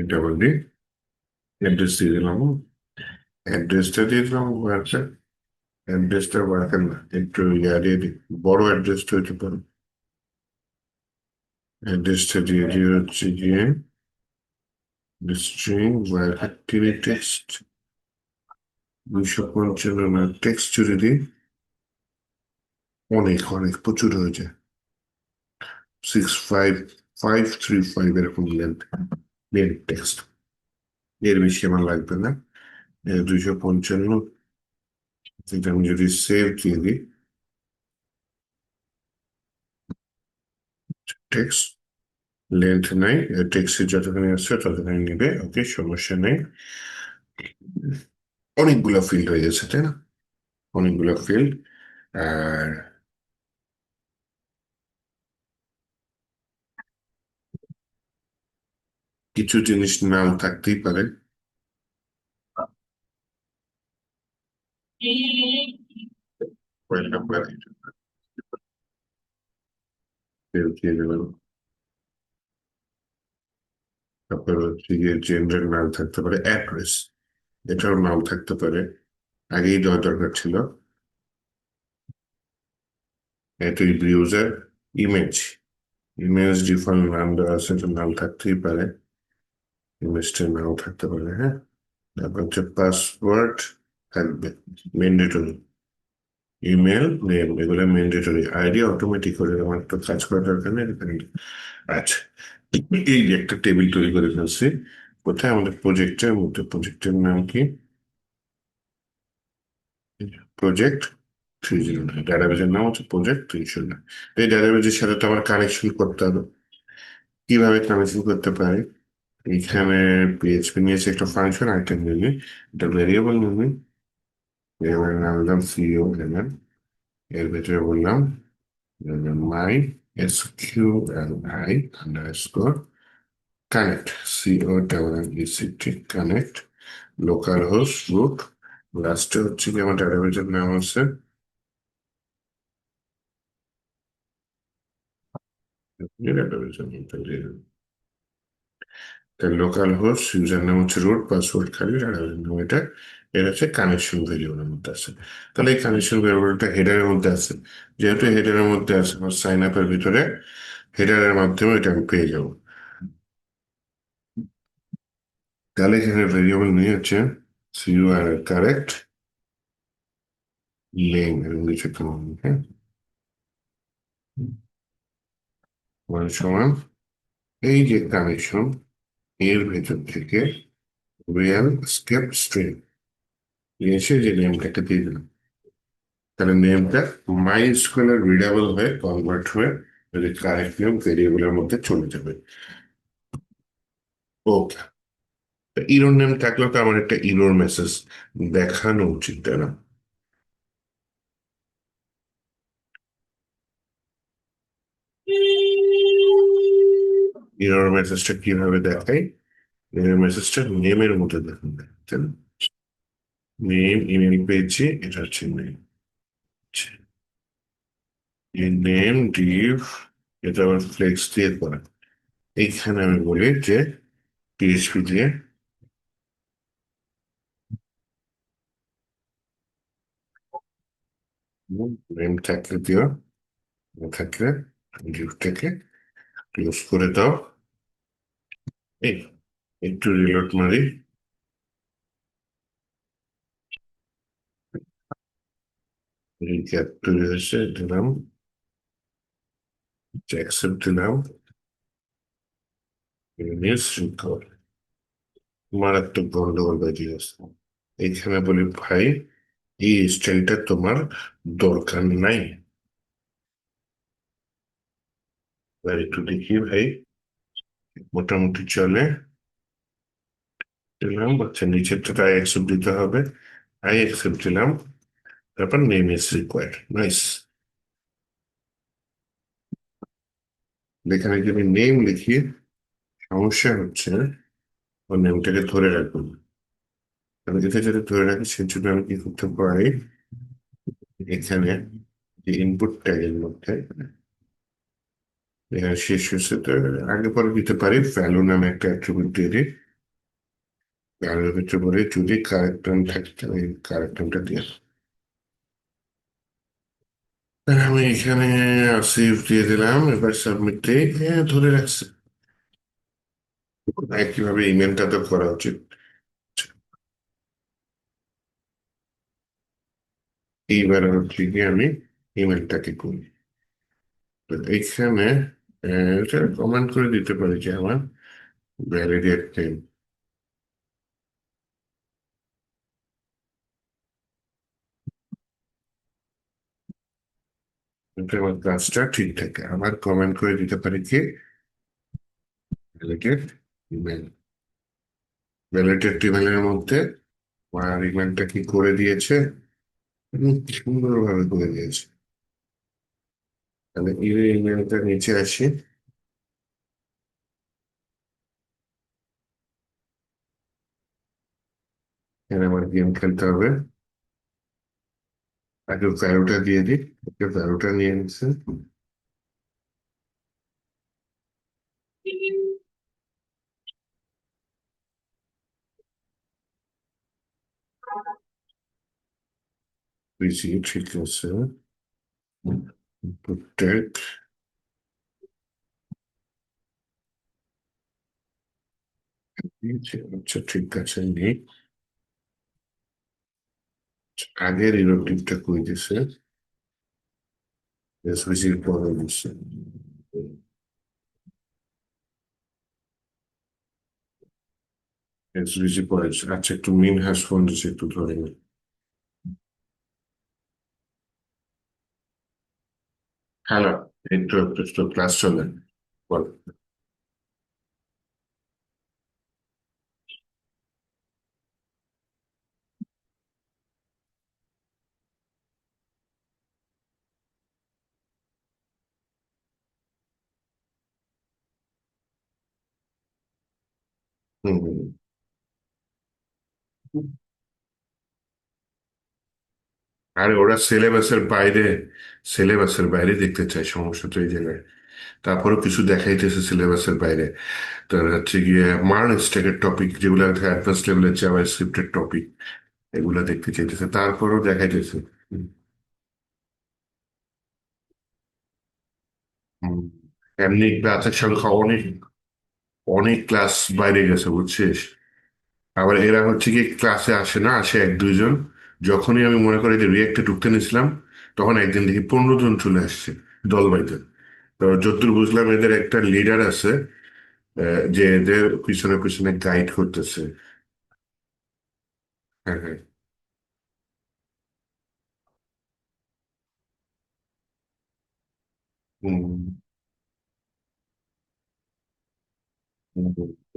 এটা বলি, অ্যাড্রেস দিয়ে দিলাম, অ্যাড্রেসটা দিয়ে দিলাম ওয়ার্কার, অ্যাড্রেসটা ওয়ার্কার না, একটু ইয়া দিয়ে দিই, বড় অ্যাড্রেসটা হইতে পারে। অ্যাড্রেসটা দিয়ে দিয়ে হচ্ছে গিয়ে স্ট্রিং ওয়ার্কার টিভি টেক্সট 255 না, টেক্সট জুড়ে দিই, অনেক অনেক প্রচুর হয়ে যায়, 65535 এরকম লেন্থ টেক্সট, এর বেশি আমার লাগবে না। 255, এটা আমি যদি সেভ দিয়ে দিই, টেক্সট লেন্থ নাই, টেক্সটের যতখানি আছে ততখানি নেবে, ওকে সমস্যা নেই। অনেকগুলো ফিল্ড হয়ে গেছে তাই না, অনেকগুলো ফিল্ড। আর কিছু জিনিস নাও থাকতেই পারে, কয়েকটা পারে, দিয়ে দেবেন। তারপর হচ্ছে গিয়ে জেন্ডার নাম থাকতে পারে, অ্যাড্রেস এটাও নাম থাকতে পারে, আগেই দেওয়া দরকার ছিল। এটি ইউজার ইমেজ, ইমেজ ডিফল্ট নাম দেওয়া আছে, তো নাম থাকতেই পারে, ইমেজটার নাও থাকতে পারে, হ্যাঁ। তারপর হচ্ছে পাসওয়ার্ড থাকবে ম্যান্ডেটরি, ইমেল নেম এগুলো ম্যান্ডেটরি, আইডি অটোমেটিক করে আমার তো কাজ করার দরকার নেই এখানে। আচ্ছা, এই যে একটা টেবিল তৈরি করে ফেলছি, কোথায় আমাদের প্রজেক্টের মধ্যে, প্রজেক্টের নাম কি, প্রজেক্ট 309, ডাটাবেজের নাম হচ্ছে প্রজেক্ট 309। এই ডাটাবেজের সাথে তো আমার কানেকশন করতে হবে, কিভাবে কানেকশন করতে পারি, এখানে পিএইচপি নিয়েছে একটা ফাংশন আইটেম নিয়ে, এটা ভেরিয়েবল নিয়ে, ভেরিয়েবলের নাম দিলাম সিও এমএন, এর ভেতরে বললাম my SQLi underscore connect, C O double N E C T connect, local host root, লাস্টে হচ্ছে কি আমার ডাটাবেজের নাম হচ্ছে ডাটাবেজের নাম, তার লোকাল হোস্ট ইউজার নাম হচ্ছে রুট, পাসওয়ার্ড খালি, ডাটাবেজের নাম এটা, এর হচ্ছে কানেকশন ভেরিয়েবলের মধ্যে আছে। তাহলে এই কানেকশন ভেরিয়েবলটা হেডারের মধ্যে আছে, যেহেতু হেডারের মধ্যে আছে আমার সাইন আপের ভিতরে হেডারের মাধ্যমে এটা আমি পেয়ে যাবো। তাহলে এখানে ভেরিয়েবল নিয়ে হচ্ছে সিইউআর কারেক্ট লেন এরকম কিছু একটা নাম, হ্যাঁ, ওয়ান সমান এই যে কানেকশন, এর ভেতর থেকে রিয়েল স্কেপ স্ট্রিং নিয়ে এসে যে নেমটাকে দিয়ে দিলাম, তাহলে নেমটা মাই স্কুয়ালের রিডেবল হয়ে কনভার্ট হয়ে যদি কারেক্ট নেম ভেরিয়েবলের মধ্যে চলে যাবে। ওকে, ইরোর নেম থাকলেও তো আমার একটা ইরোর মেসেজ দেখানো উচিত তাই না। ইরোর মেসেজটা কিভাবে দেখাই, ইরোর মেসেজটা নেমের মধ্যে দেখানো যায়, তাই না। নেম ইমেল পেয়েছি, এটা হচ্ছে নেম, এই নেম ডিভ, এটা আবার ফ্লেক্স দিয়ে করা, এইখানে আমি বলি যে পিএইচপি দিয়ে নেম থাকলে দিও, না থাকলে ডিভটাকে ক্লোজ করে দাও। এই একটু রিলোড মারি, রিক্যাপ তৈরি হয়েছে, দিলাম, অ্যাকসেপ্ট দিলাম, নিউজ রিকভার, মারাত্মক গন্ডগোল বাজিয়ে গেছে। এইখানে বলি ভাই এই স্টাইলটা তোমার দরকার নাই, আর একটু দেখি ভাই মোটামুটি চলে, দিলাম, আচ্ছা নিচেরটা আই অ্যাকসেপ্ট দিতে হবে। আই অ্যাকসেপ্ট দিলাম, তারপর নেম ইজ রিকোয়ার্ড। নাইস। এখানে যদি নেম লিখি, সমস্যা হচ্ছে ওর নেমটাকে ধরে রাখবো না। আমি এটা যদি ধরে রাখি সেজন্য আমি কি করতে পারি, এখানে যে ইনপুট ট্যাগের মধ্যে এখানে শেষ হচ্ছে তো আগে পরে দিতে পারি ভ্যালু নামে একটা অ্যাট্রিবিউট দিয়ে দিই। ভ্যালুর ভিতরে পরে যদি কারেক্ট টার্ম থাকে তাহলে কারেক্ট টার্মটা দিয়ে দিই। আমি এখানে সেভ দিয়ে দিলাম, এবার সাবমিট দিয়ে হ্যাঁ ধরে রাখছি। একইভাবে ইমেলটা তো করা উচিত। এইবার হচ্ছে গিয়ে আমি ইমেলটাকে করি। তো এইখানে এটা কমেন্ট করে দিতে পারি যে আমার ভ্যালিডেট নেম, এটা আমার কাজটা ঠিক থাকে। আবার কমেন্ট করে দিতে পারি কি ভ্যালিডেট ইমেল। ভ্যালিডেট ইমেলের মধ্যে আমার ইমেলটা কি করে দিয়েছে, সুন্দরভাবে করে দিয়েছে। তাহলে এই ইমেলটা নিচে আসি, এখানে আমার গেম খেলতে হবে। আগে ভ্যালুটা দিয়ে দিই, ওকে ভ্যালুটা নিয়ে নিচ্ছে। পিসি ঠিক আছে, প্রোটেক্ট, আচ্ছা ঠিক আছে নেই। আগের ইরোটিভটা করে দিছে, এসভিসির পরে দিচ্ছে। এসভিসি পরে দিচ্ছে। আচ্ছা একটু মিন হ্যাশ ফোন দিচ্ছে, একটু ধরে নি। হ্যালো, একটু একটু একটু ক্লাস চলে, বল। হুম হুম। আর ওরা সিলেবাসের বাইরে দেখতে চায়, সমস্যা তো এই জায়গায়। তারপরেও কিছু দেখাইতেছে সিলেবাসের বাইরে। তার হচ্ছে গিয়ে মার্ন স্ট্যাকের টপিক যেগুলো অ্যাডভান্স লেভেলের জাভা স্ক্রিপ্টের টপিক, এগুলা দেখতে চাইতেছে, তারপরেও দেখাইতেছে। হুম। হুম। এমনি ক্লাসের সংখ্যা অনেক, অনেক ক্লাস বাইরে গেছে বুঝছিস। আবার এরা হচ্ছে কি ক্লাসে আসে না, আসে এক দুইজন। যখনই আমি মনে করি যে রিয়েক্টে ঢুকতে নিছিলাম, তখন একদিন দেখি 15 জন চলে আসছে দল বাইতে। তো যতদূর বুঝলাম এদের একটা লিডার আছে, যে এদের পিছনে পিছনে গাইড করতেছে। হ্যাঁ হ্যাঁ।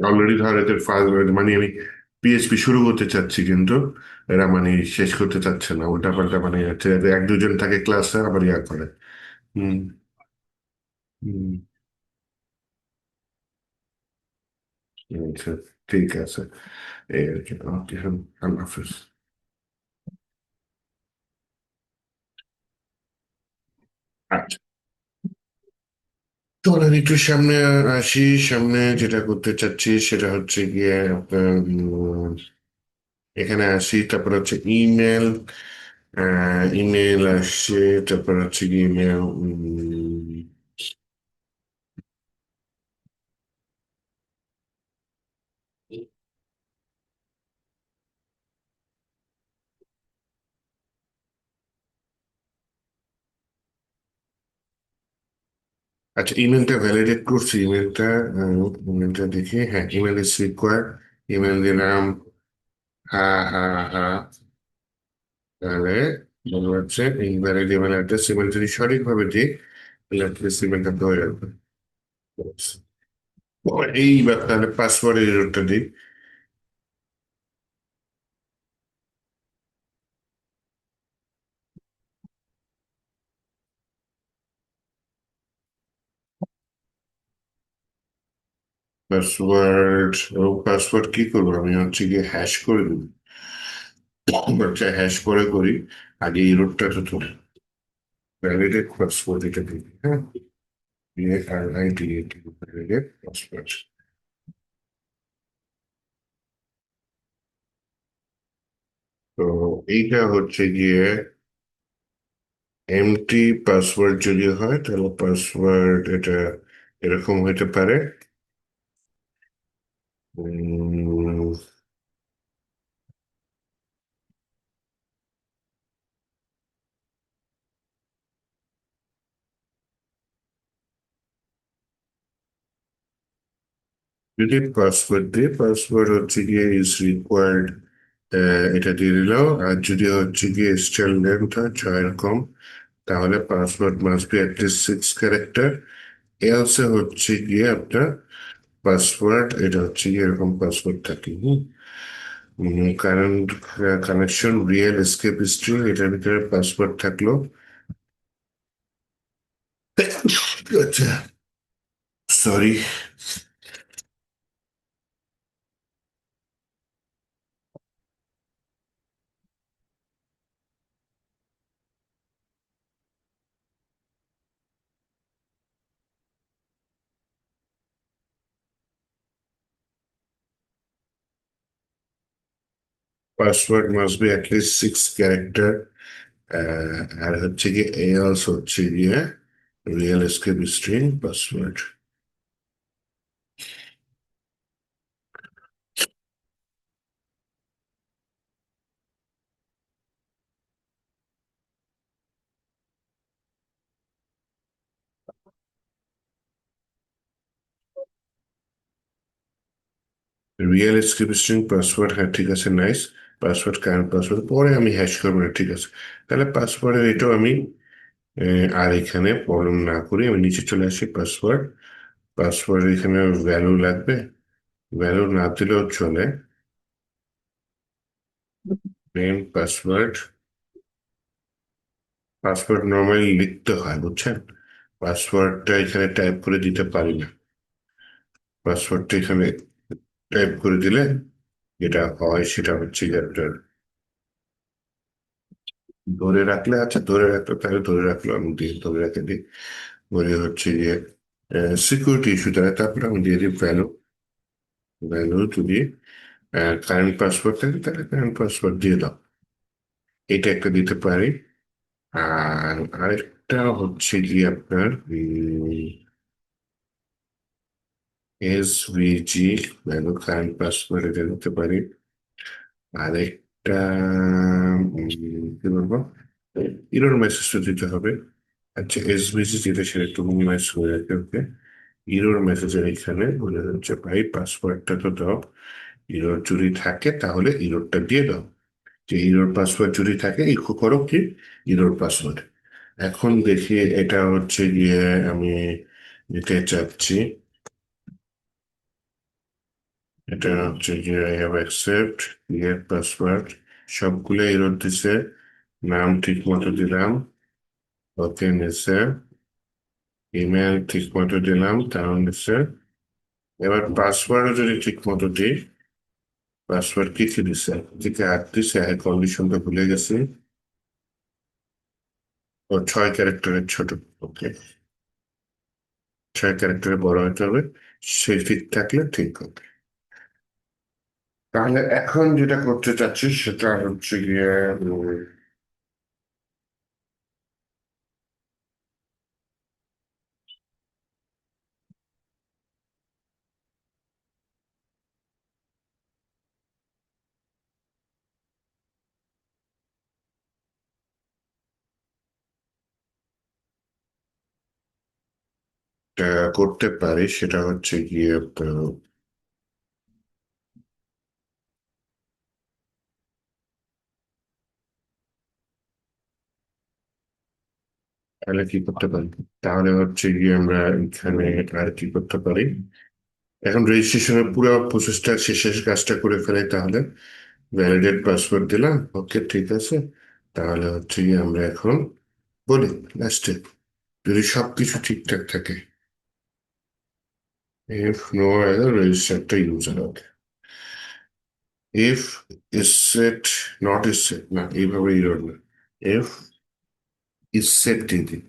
অলরেডি ধর এদের ফার্স্ট, মানে আমি পিএইচপি শুরু করতে চাচ্ছি কিন্তু এরা মানে শেষ করতে চাচ্ছে না, উল্টা পাল্টা মানে হচ্ছে এদের এক দুজন থাকে ক্লাসে আবার ইয়া করে। হম। হম। আচ্ছা ঠিক আছে, এই আর কি। ওকে, আল্লাহ হাফিজ। আচ্ছা, চলেন একটু সামনে আসি। সামনে যেটা করতে চাচ্ছি সেটা হচ্ছে গিয়ে আপনার এখানে আসি, তারপর হচ্ছে ইমেল। ইমেল আসছে, তারপর হচ্ছে গিয়ে ইমেল। আচ্ছা ইমেলটা ভ্যালিডেট করছি, ইমেলটা দেখি, হ্যাঁ ইমেল ইজ রিকোয়ার্ড। ইমেল দিলাম, হ্যাঁ হ্যাঁ হ্যাঁ। তাহলে মনে হচ্ছে ইনভ্যালিড ইমেল অ্যাড্রেস। ইমেল যদি সঠিকভাবে দিই তাহলে অ্যাটলিস্ট ইমেলটা ধরে রাখবে। এইবার তাহলে পাসওয়ার্ডের এররটা দিই। পাসওয়ার্ড ও পাসওয়ার্ড কি করবো আমি হচ্ছে গিয়ে হ্যাশ করে দেবো। আচ্ছা হ্যাশ করে করি, আগে ইরোডটা তো তুলি। ভ্যালিডেট পাসওয়ার্ড এটা দিই, হ্যাঁ, VARIDAT ভ্যালিডেট পাসওয়ার্ড। তো এইটা হচ্ছে গিয়ে এমটি পাসওয়ার্ড যদি হয় তাহলে পাসওয়ার্ড এটা এরকম হতে পারে। উম, যদি পাসওয়ার্ড দিয়ে পাসওয়ার্ড হচ্ছে গিয়ে ইজ রিকোয়ার্ড, এটা দিয়ে দিলাম। আর যদি হচ্ছে গিয়ে স্টাইল লেন্থ হয় 6 এর কম, তাহলে password must be at least 6 character. Else হচ্ছে গিয়ে আপনার পাসওয়ার্ড এটা হচ্ছে গিয়ে এরকম পাসওয়ার্ড থাকে। Current connection real escape string এটার ভিতরে পাসওয়ার্ড থাকলো। আচ্ছা, sorry. Password must be at least 6 character. আর হচ্ছে গিয়ে এলস হচ্ছে গিয়ে real escape string password. Real escape string password, হ্যাঁ ঠিক আছে, নাইস। পাসওয়ার্ড কারেন্ট পাসওয়ার্ড পরে আমি হ্যাশ করবো না, ঠিক আছে। তাহলে পাসওয়ার্ডের এটাও আমি আর এখানে প্রবলেম না করি আমি নিচে চলে আসি। পাসওয়ার্ড, পাসওয়ার্ড এখানে ভ্যালু লাগবে, ভ্যালু না দিলেও চলে। নেম পাসওয়ার্ড, পাসওয়ার্ড নর্মালি লিখতে হয় বুঝছেন, পাসওয়ার্ডটা এখানে টাইপ করে দিতে পারি না। পাসওয়ার্ডটা এখানে টাইপ করে দিলে যেটা হয় সেটা হচ্ছে যে আপনার ধরে রাখলে, আচ্ছা ধরে রাখলে তাহলে ধরে রাখলো, আমি দিয়ে ধরে রেখে দিই। বলি হচ্ছে যে সিকিউরিটি ইস্যু দ্বারা, তারপরে আমি দিয়ে দিই ভ্যালু। ভ্যালু যদি কারেন্ট পাসওয়ার্ড থাকে তাহলে কারেন্ট পাসওয়ার্ড দিয়ে দাও, এটা একটা দিতে পারি। আর আরেকটা হচ্ছে কি আপনার SVG ভ্যালু কারেন্ট পাসওয়ার্ড এটা দিতে পারি। আরেকটা কি বলবো, ইরর মেসেজটা দিতে হবে। আচ্ছা এসভিজি যেটা সেটা একটু মিনিমাইজ করে রাখতে হবে। ইরর মেসেজের এখানে বলে হচ্ছে ভাই পাসওয়ার্ডটা তো দাও, ইরর যদি থাকে তাহলে ইররটা দিয়ে দাও। যে ইরর পাসওয়ার্ড যদি থাকে ইকো করো কি ইরর পাসওয়ার্ড। এখন দেখি এটা হচ্ছে গিয়ে আমি দিতে চাচ্ছি, এটা হচ্ছে গিয়ে I have accept create password, সবগুলো ইরর দিছে, নাম ঠিক মতো দিলাম, ওকে নিছে, ইমেল ঠিক মতো দিলাম তাও নিছে। এবার পাসওয়ার্ডও যদি ঠিক মতো দিই, পাসওয়ার্ড কি কি দিছে, থেকে হাত দিছে, কন্ডিশনটা ভুলে গেছি। ও 6 ক্যারেক্টারের ছোট, ওকে, 6 ক্যারেক্টারে বড় হতে হবে, সে ঠিক থাকলে ঠিক হবে। তাহলে এখন যেটা করতে চাচ্ছি সেটা হচ্ছে গিয়ে এটা করতে পারি, সেটা হচ্ছে গিয়ে তাহলে কি করতে পারি, তাহলে হচ্ছে গিয়ে আমরা এখানে আর কি করতে পারি, এখন রেজিস্ট্রেশনের পুরো প্রসেসটা শেষের কাজটা করে ফেলে তাহলে। ভ্যালিডেট পাসওয়ার্ড দিলাম, ওকে ঠিক আছে। তাহলে হচ্ছে গিয়ে আমরা এখন বলি লাস্টে যদি সবকিছু ঠিকঠাক থাকে, if no other register user, okay. If is set not is set না এইভাবে ইরর না, if is set দিয়ে দিই,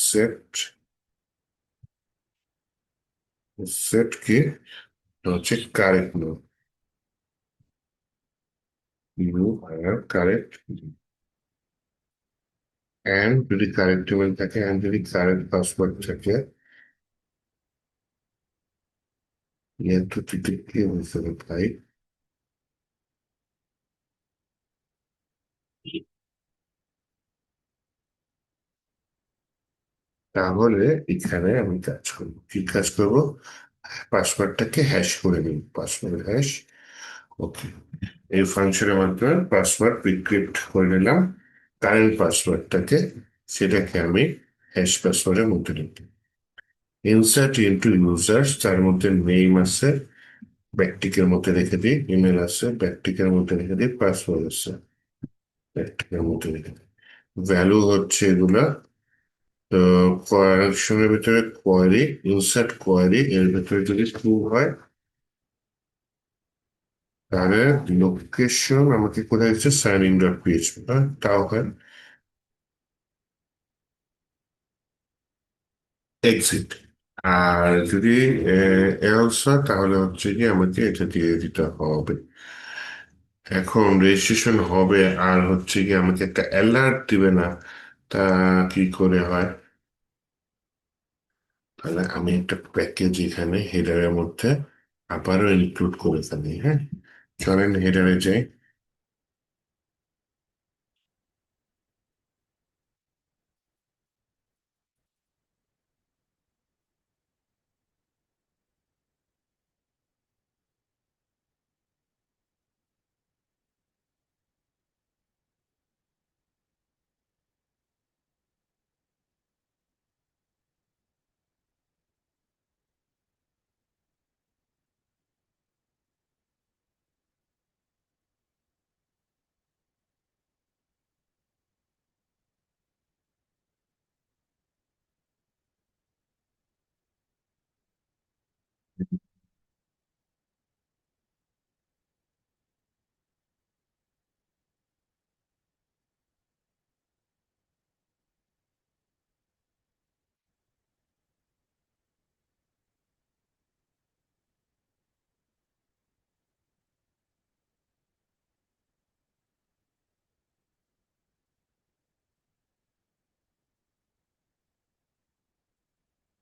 set set কি হচ্ছে correct no, you are correct, and যদি কারেক্ট ইমেল থাকে and যদি কারেক্ট পাসওয়ার্ড থাকে, তো কি হয়েছে রে ভাই, তাহলে এখানে আমি কাজ করবো, কি কাজ করবো, পাসওয়ার্ডটাকে হ্যাশ করে নিই, পাসওয়ার্ড হ্যাশ, ওকে। এই ফাংশনের মাধ্যমে পাসওয়ার্ড ডিক্রিপ্ট করে নিলাম, কারেন্ট পাসওয়ার্ডটাকে, সেটাকে আমি হ্যাশ পাসওয়ার্ডের মধ্যে নিই। ইনসার্ট ইনটু ইউজার্স, তার মধ্যে নেম আছে, ব্যাকটিকের মধ্যে রেখে দিই, ইমেল আছে ব্যাকটিকের মধ্যে রেখে দিই, পাসওয়ার্ড আছে ব্যাকটিকের মধ্যে রেখে দিই, ভ্যালু হচ্ছে এগুলা। তো কানেকশনের ভিতরে কোয়ারি, ইনসার্ট কোয়ারি, এর ভিতরে যদি ট্রু হয় তাহলে লোকেশন আমাকে কোথায় হচ্ছে সাইন ইন ডট পিএইচপি, তাও হয় এক্সিট। আর যদি এলস হয় তাহলে হচ্ছে কি আমাকে এটা দিয়ে দিতে হবে। এখন রেজিস্ট্রেশন হবে আর হচ্ছে কি আমাকে একটা অ্যালার্ট দিবে না, তা কি করে হয়, তাহলে আমি একটা প্যাকেজ এখানে হেডারের মধ্যে আবারও ইনক্লুড করে ফেলি, হ্যাঁ। চলেন হেডারে যাই।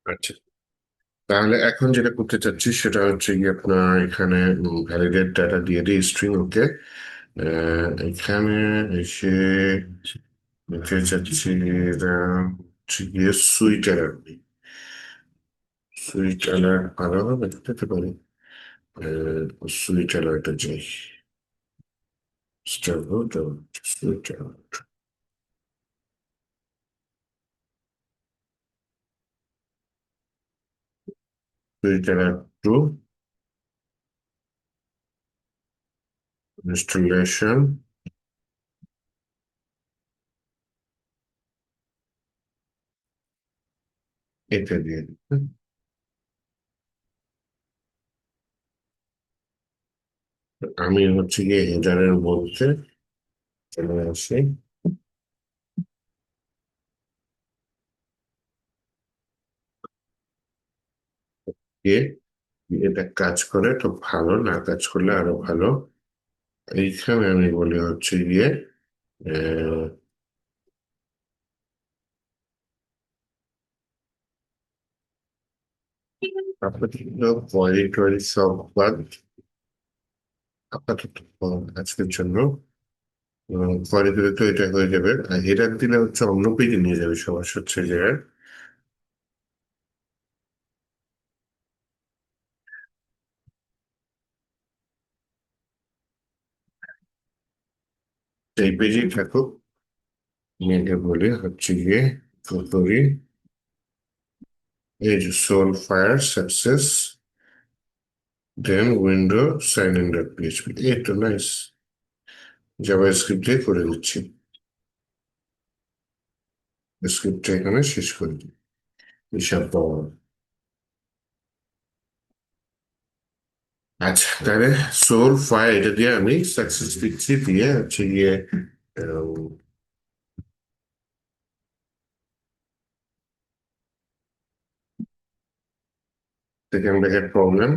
আচ্ছা, তাহলে এখন যেটা করতে চাচ্ছি সেটা হচ্ছে কি আপনার এখানে ভ্যালিডেট ডাটা দিয়ে দিই স্ট্রিং, ওকে। এখানে এসে নিতে চাচ্ছি এটা হচ্ছে গিয়ে সুইট অ্যালার্ট, সুইট অ্যালার্ট ভালো হবে দিতে পারি, সুইট অ্যালার্টে যাই, sweet alert, sweet alert two installation, এটা দিয়ে দিই, হ্যাঁ? আমি হচ্ছে গিয়ে হেডারের মধ্যে চলে আসি, গিয়ে এটা কাজ করে তো ভালো, না কাজ করলে আরো ভালো। এইখানে আমি বলি হচ্ছে গিয়ে আহ, আপাতত কোয়ারি টোয়ারি সব বাদ, আপাতত আজকের জন্য কোয়ারি দিলে তো এটা হয়ে যাবে, আর হেডার দিলে হচ্ছে অন্য পেজে নিয়ে যাবে, সমস্যা হচ্ছে যে এই পেজেই থাকুক। মেয়েকে বলে হচ্ছে গিয়ে করি, এই যে সোল ফায়ার success, then window sign in dot PHP, এই তো নাইস, জাভাস্ক্রিপ্ট দিয়ে করে দিচ্ছি, স্ক্রিপ্টটা এখানে শেষ করে দিই, হিসাব পাওয়া। আচ্ছা, তাহলে সোল ফায়ার এটা দিয়ে আমি সাকসেস দিচ্ছি, দিয়ে হচ্ছে গিয়ে সেকেন্ড ব্র্যাকেট প্রবলেম,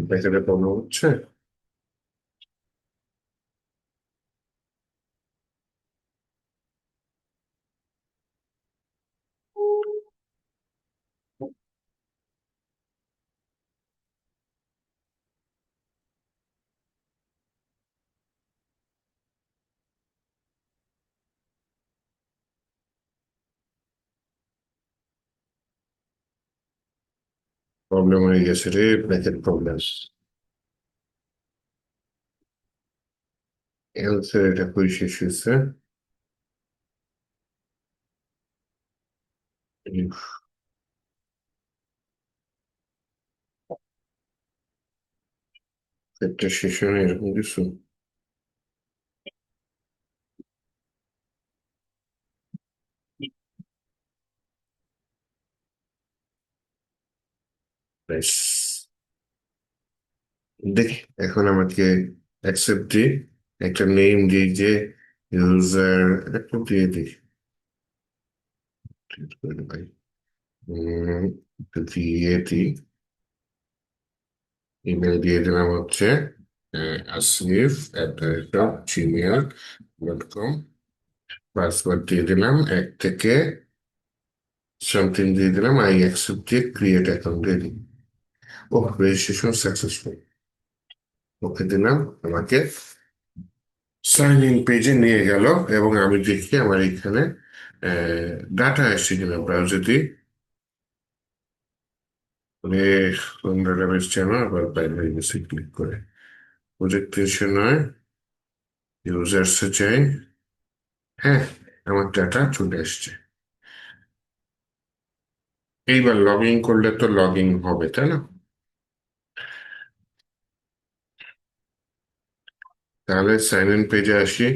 ব্র্যাকেটের প্রবলেম হচ্ছে। প্রবলেম হয়ে গেছে রে, ব্র্যাকেট প্রবলেম। এলসের এটা কই শেষ হয়েছে? একটা শেষ হয় না এরকম কিছু? ব্যাস, দেখি এখন আমাকে অ্যাকসেপ্ট দিই, একটা নেম দিই যে ইউজার, একটা দিয়ে দিই। ঠিক করে ভাই, উম, দিয়ে দিই, ইমেল দিয়ে দিলাম হচ্ছে asif@gmail.com। পাসওয়ার্ড দিয়ে দিলাম 1 থেকে সামথিং, দিয়ে দিলাম আই অ্যাকসেপ্ট, দিয়ে ক্রিয়েট অ্যাকাউন্ট দিয়ে দিই। ও, রেজিস্ট্রেশন সাকসেসফুল, ওকে দিলাম। আমাকে সাইন ইন পেজে নিয়ে গেল, এবং আমি দেখি আমার এখানে ডাটা এসছে কিনা ব্রাউজারে। ডাটাবেস যেন আবার বাইরে হয়ে গেছে, ক্লিক করে প্রজেক্ট নয়, ইউজার্সে যাই। হ্যাঁ, আমার ডাটা চলে আসছে। এইবার লগ ইন করলে তো লগ ইন হবে, তাই না? তাহলে সাইন ইন পেজে আসি,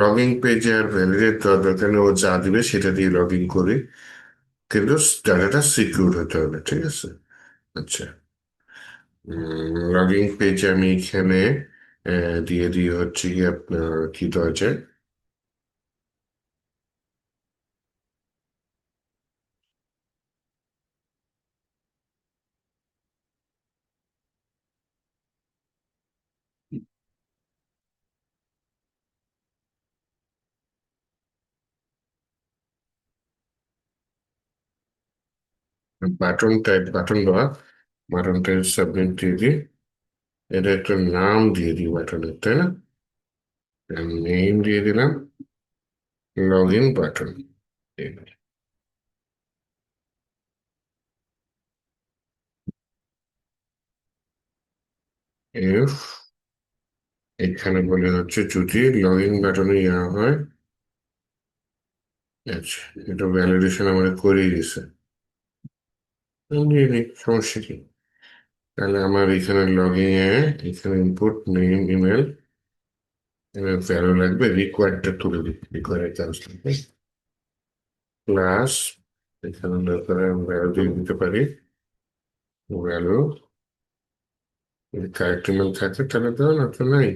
লগ ইন পেজে আর ভ্যালিডেট দেওয়ার দরকার নেই, ও যা দিবে সেটা দিয়ে লগ ইন করি, কিন্তু ডাটাটা সিকিউর হতে হবে, ঠিক আছে? আচ্ছা, লগ ইন পেজে আমি এখানে দিয়ে দিই হচ্ছে কি আপনার কি দেওয়া যায়। বাটন দেওয়া, বাটন টাইপ সাবমিট দিয়ে দিই। এটা একটা নাম দিয়ে দিই বাটনের, তাই না? নেম দিয়ে দিলাম, লগ ইন বাটন। ইফ, এখানে বলে হচ্ছে যদি লগ ইন বাটনে ইয়া হয়। আচ্ছা, এটা ভ্যালিডেশন আমাদের করেই দিছে। নিয়ে নিই, সমস্যা কি? তাহলে আমার এখানে লগ ইন এ, এখানে ইনপুট নেম ইমেল, ভ্যালু লাগবে, রিকোয়ার্ডটা তুলে দিই, রিকোয়ার্ড চান্স লাগবে প্লাস, এখানে দরকার ভ্যালু দিয়ে দিতে পারি, ভ্যালু কারেক্ট ইমেল থাকে তাহলে তো, না তো নাই।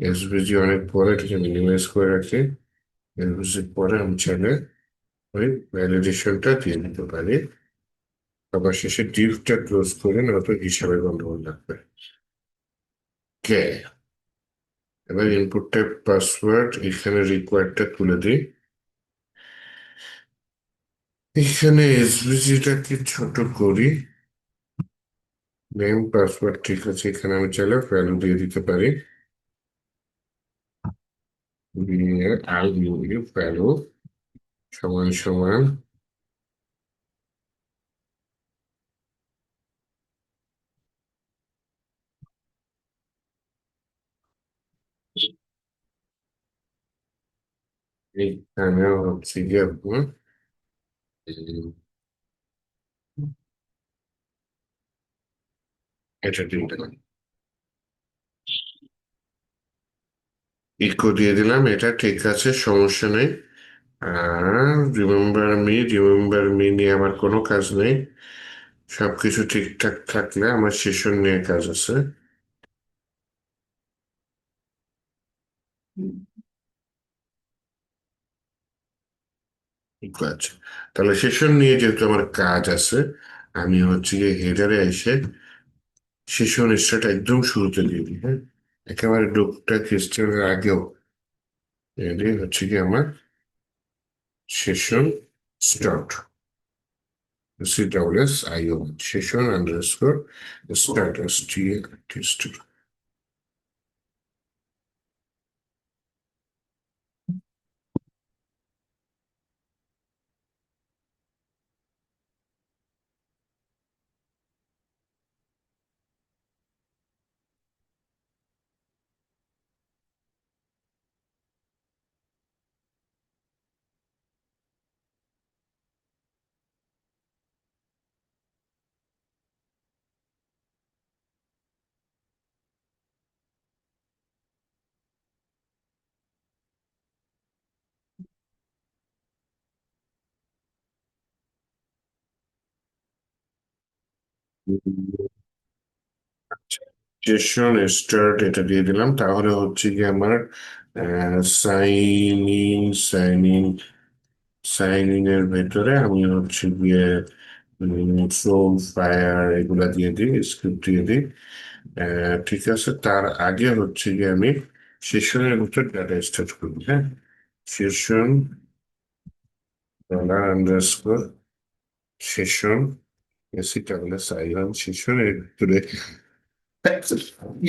এসভিজি অনেক পরে, এটাকে মিনিমাইজ করে রাখি। এসভিজি পরে আমি চাইলে ওই ভ্যালিডেশনটা দিয়ে দিতে পারি। আবার শেষে ডিভটা ক্লোজ করে, নয়তো হিসাবে গন্ডগোল লাগবে। কে, এবার ইনপুট টাইপ পাসওয়ার্ড, এখানে রিকোয়ার্ডটা তুলে দিই। এখানে এসভিজিটাকে ছোট করি, নেম পাসওয়ার্ড ঠিক আছে, এখানে আমি চাইলে ভ্যালু দিয়ে দিতে পারি, দিয়ে আই ইউ ভ্যালু সমান সমান, এইখানে হচ্ছে গিয়ে আপনার এটা দিয়ে দিলাম, ইকো দিয়ে দিলাম, এটা ঠিক আছে, সমস্যা নেই। আর রিমেম্বার মি নিয়ে আমার কোনো কাজ নেই। সবকিছু ঠিকঠাক থাকলে আমার সেশন নিয়ে কাজ আছে। কাজ, তাহলে সেশন নিয়ে যেহেতু আমার কাজ আছে, আমি হচ্ছে গিয়ে হেডারে এসে সেশন স্টার্ট একদম শুরুতে দিয়ে দিই, হ্যাঁ, একেবারে ডুবটা খ্রিস্টানের আগেও এটাই হচ্ছে কি আমার session start, CSSIO, session underscore status TXT। Session start এটা দিয়ে দিলাম, তাহলে হচ্ছে কি আমার sign in sign in sign in এর ভেতরে আমি হচ্ছে গিয়ে সোল ফায়ার এগুলা দিয়ে দিই, স্ক্রিপ্ট দিয়ে দিই। ঠিক আছে, তার আগে হচ্ছে গিয়ে আমি সেশনের ভিতর ডাটা স্টার্ট করবো, হ্যাঁ। Session dollar underscore session AC তাহলে সাইন সেশনের ভিতরে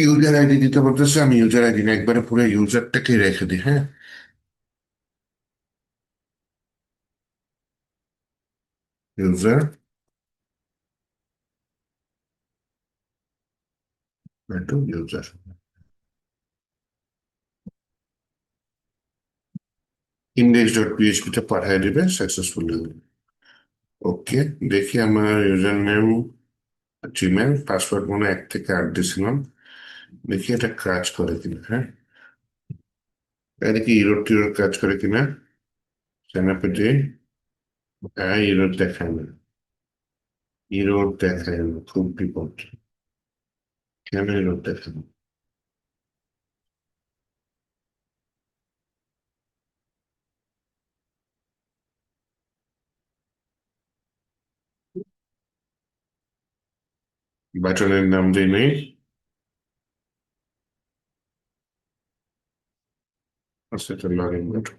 ইউজার আইডি দিতে বলতেছে, আমি ইউজার আইডি না, একবারে পুরো ইউজারটাকে রেখে দিই, হ্যাঁ। ইউজার টু ইউজার, index.php তে পাঠিয়ে দিবে সাকসেসফুলি। ওকে, দেখি আমার ইউজার নেম জিমেল, পাসওয়ার্ড মনে হয় 1 থেকে 8 দিয়েছিলাম, দেখি এটা কাজ করে কিনা, হ্যাঁ। দেখি ইরোড টিরোড কাজ করে কিনা। সেনাপতি, হ্যাঁ, ইরোড দেখায় না, ইরোড দেখায় না, খুব বিপদ। কেন ইরোড দেখায় না? বাটনের নাম দিই নেই। আচ্ছা, এটা log in button,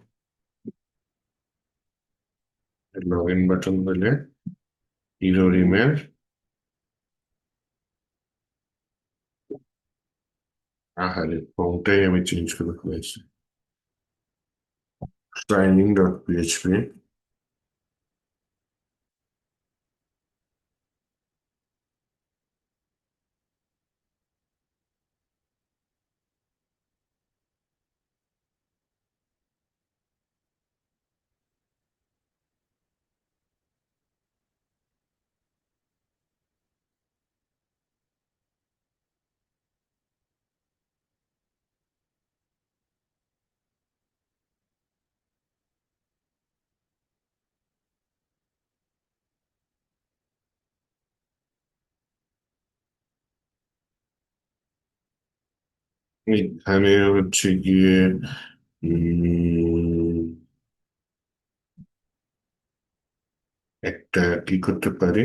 log in button দিলে ইরোর ইমেল, আহারে ফর্মটাই আমি চেঞ্জ করে ফেলেছি। signing.php, এখানে হচ্ছে গিয়ে উম, একটা কি করতে পারি।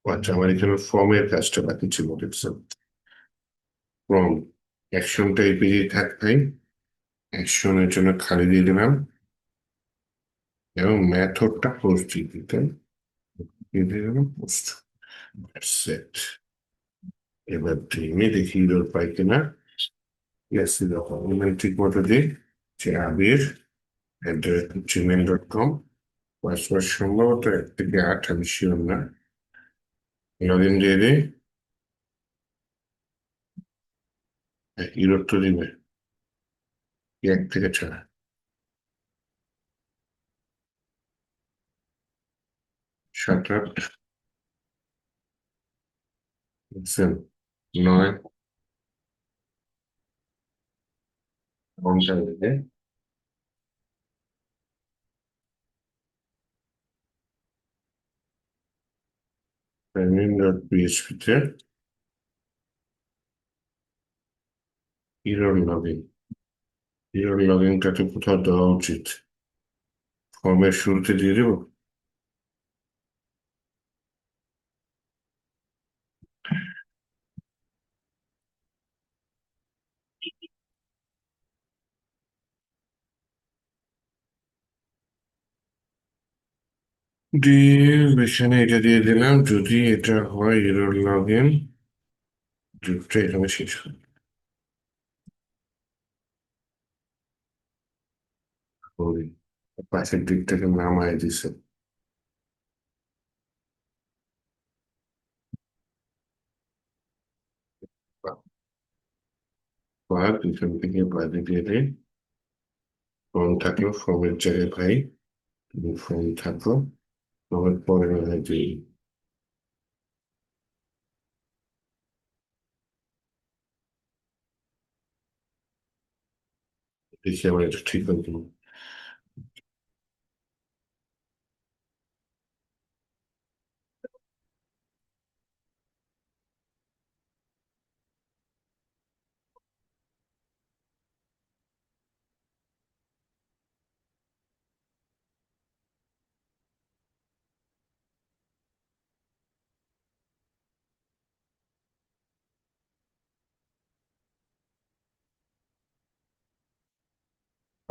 আচ্ছা, আমার এখানে ফর্মের কাজটা বাকি ছিল, দেখছেন। ফর্ম অ্যাকশনটা এই পেজে থাকবে, অ্যাকশনের জন্য খালি দিয়ে দিলাম, এবং মেথডটা পোস্ট দিয়ে দিতেন, দিয়ে দিলাম পোস্ট। সেট, এবার থেমে দেখি ইরোর পাই কিনা। ইয়েস, এরকম ইমেল ঠিক মতো দিই, যে abir@gmail.com, পাসওয়ার্ড সম্ভবত 1 থেকে 8, আমি শিওর না। লগ ইন দিয়ে দিই, ইউরোপ তো দিবে 1 থেকে 6, 7, 8, 9 ঘন্টা লেগে। admin.php তে এরর লগইনটাতে কোথাও দেওয়া উচিত, ফর্মের শুরুতে দিয়ে দেবো। দিয়ে এখানে এটা দিয়ে দিলাম, যদি এটা হয় এরর লগ ইন, যুগটা এখানে শেষ হয়। ওই পাশের দিকটাকে নামায় দিছে। বা পিছন থেকে বাইরে দিয়ে দেয়, ফোন থাকলো ফোনের জায়গায় ভাই, তুমি ফোন থাকো, আমার পরে না হয় যে দেখি আমার এটা ঠিক হয়ে গেল।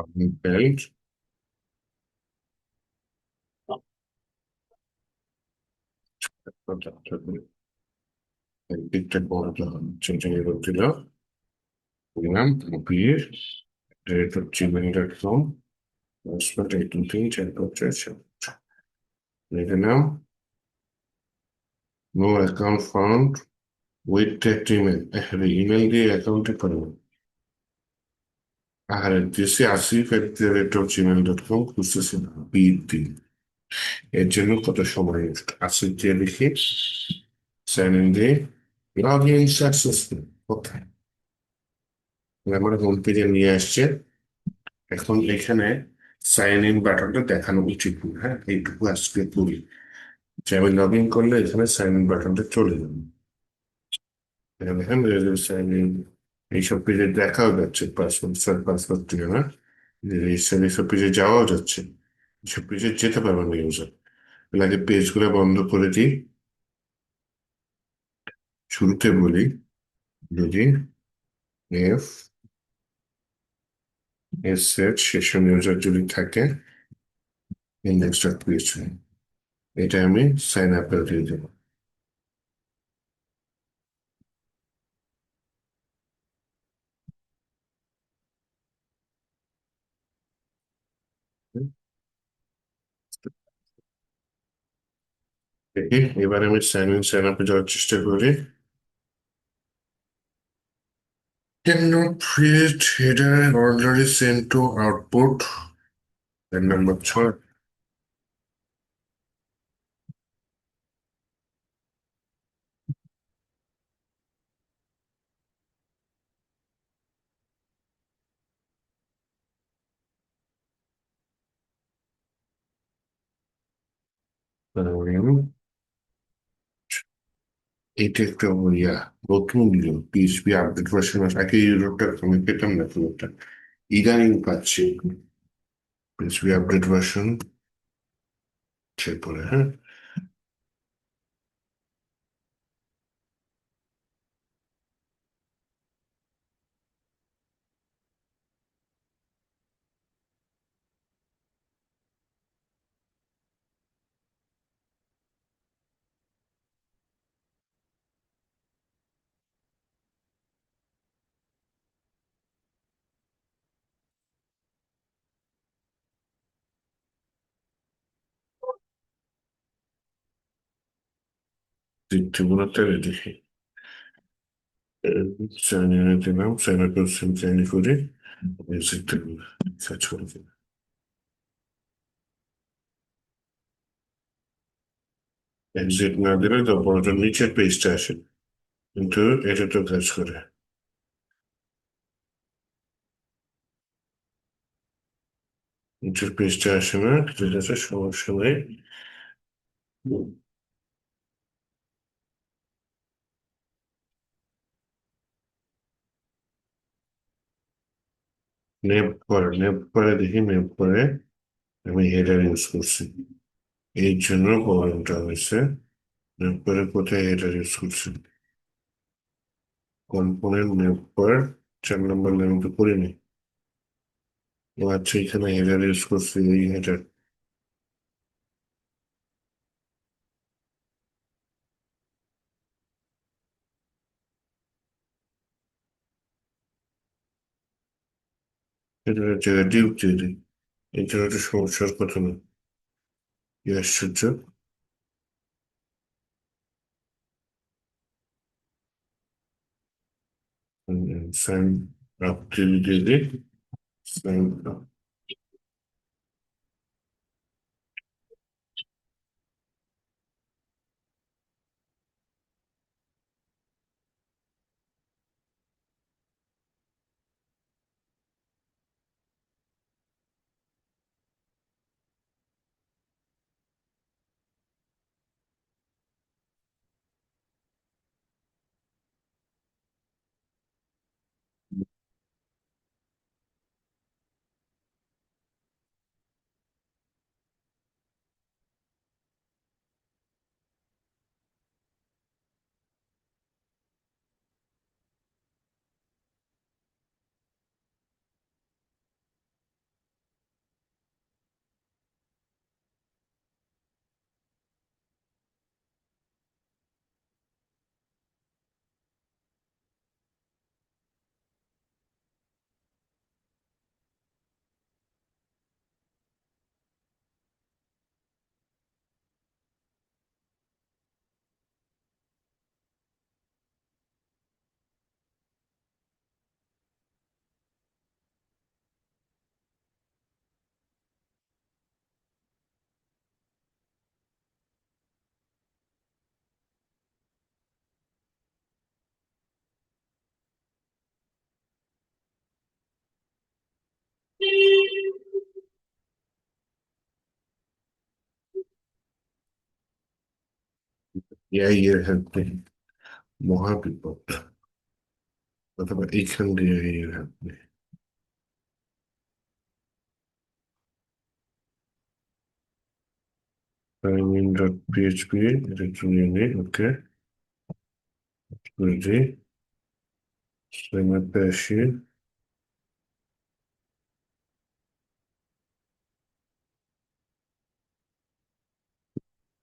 আপনি ব্যাংক দিকটা বড় চেঞ্জিং এর দিল, দিলাম বিয়ে @gmail.com, পাসওয়ার্ড 1 2 3 4 5 6 7, লিখে নাও no account found with that email. হ্যাঁ, ইমেল দিয়ে অ্যাকাউন্টে করবো। আর দিছি আসিফ@gmail.com, খুঁজতেছি না, বি এর জন্য কত সময় আসিফ দিয়ে লিখি, সাইন ইন দিয়ে লগ ইন সাকসেসফুল। ওকে, আমার হোম পেজে নিয়ে আসছে। এখন এখানে সাইন ইন বাটনটা দেখানো উচিত না, হ্যাঁ এইটুকু আজকে করি, যে আমি লগ ইন করলে এখানে সাইন ইন বাটনটা চলে যাবে। এখানে দেখেন সাইন ইন, এইসব পেজে দেখাও যাচ্ছে পাসওয়ার্ড স্যার, পাসওয়ার্ড দিলে না, রেজিস্টার এইসব পেজে যাওয়াও যাচ্ছে, এসব পেজে যেতে পারবে না ইউজার। লাগে পেজগুলো বন্ধ করে দিই, শুরুতে বলি যদি F S set session user যদি থাকে ইন্ডেক্স ডট পিএইচপি, এটা আমি সাইন আপ দিয়ে দেবো। দেখি এবার আমি সাইন ইন সাইন আপে যাওয়ার চেষ্টা করি। Cannot create header already sent to output, number 6। এটা একটা ইয়া, নতুন পিএইচপি আপডেট ভার্সন আগে ইউরোপটা আমি পেতাম না খুব একটা, ইদানিং পাচ্ছি পিএইচপি আপডেট ভার্সন। পরে হ্যাঁ, ট্রিবুনালটা দেখি, সাইন ইনে দিলাম, সাইন আপ সাইন করে এক্সিটটা সার্চ করে দিলাম। এক্সিট না দিলে তো বড়টা নিচের পেজটা আসে, কিন্তু এটা তো কাজ করে। নিচের পেজটা আসে না, ঠিক আছে সমস্যা নেই। নেপ করে দেখি, নেপ করে আমি হেডার ইউজ করছি, এই জন্য প্রবলেমটা হয়েছে। নেপ করে কোথায় হেডার ইউজ করছি? কম্পোনেন্ট নেপ করে 4 নম্বর লাইন তো করিনি। ও আচ্ছা, এখানে হেডার ইউজ করছি, এই হেডার। হেডারের জায়গায় ডিউ দিয়ে দিই, এই জন্য একটা সমস্যার কথা না। কি আশ্চর্য! সাইন আপ দিয়ে দিই, সাইন আপ। এআই এর হেল্প নেই, মহাবিপদ। অথবা এইখান দিয়ে এআই এর হেল্প নেই। সাইন ডট পিএইচপি, এটা চুনিয়ে নেই, ওকে। বুঝছি। সাইন আপে আসি।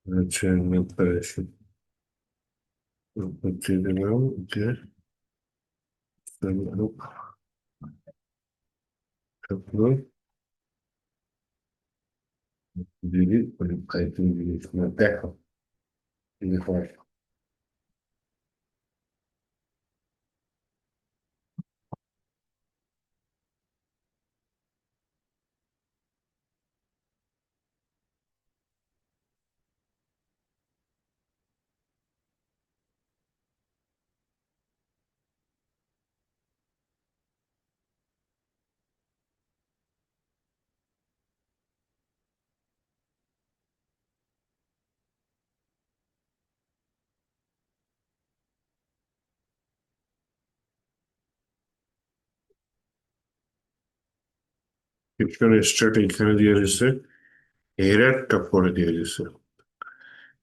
আচ্ছা, আপে আসি, করতে দিলাম, ওকে। সাইন আপ, তারপর দিদি, ফাইটিং জিনিস না দেখো, দেখো। পিকচার স্টার্ট এখানে দিয়ে দিছে, এরারটা পরে দিয়ে দিছে,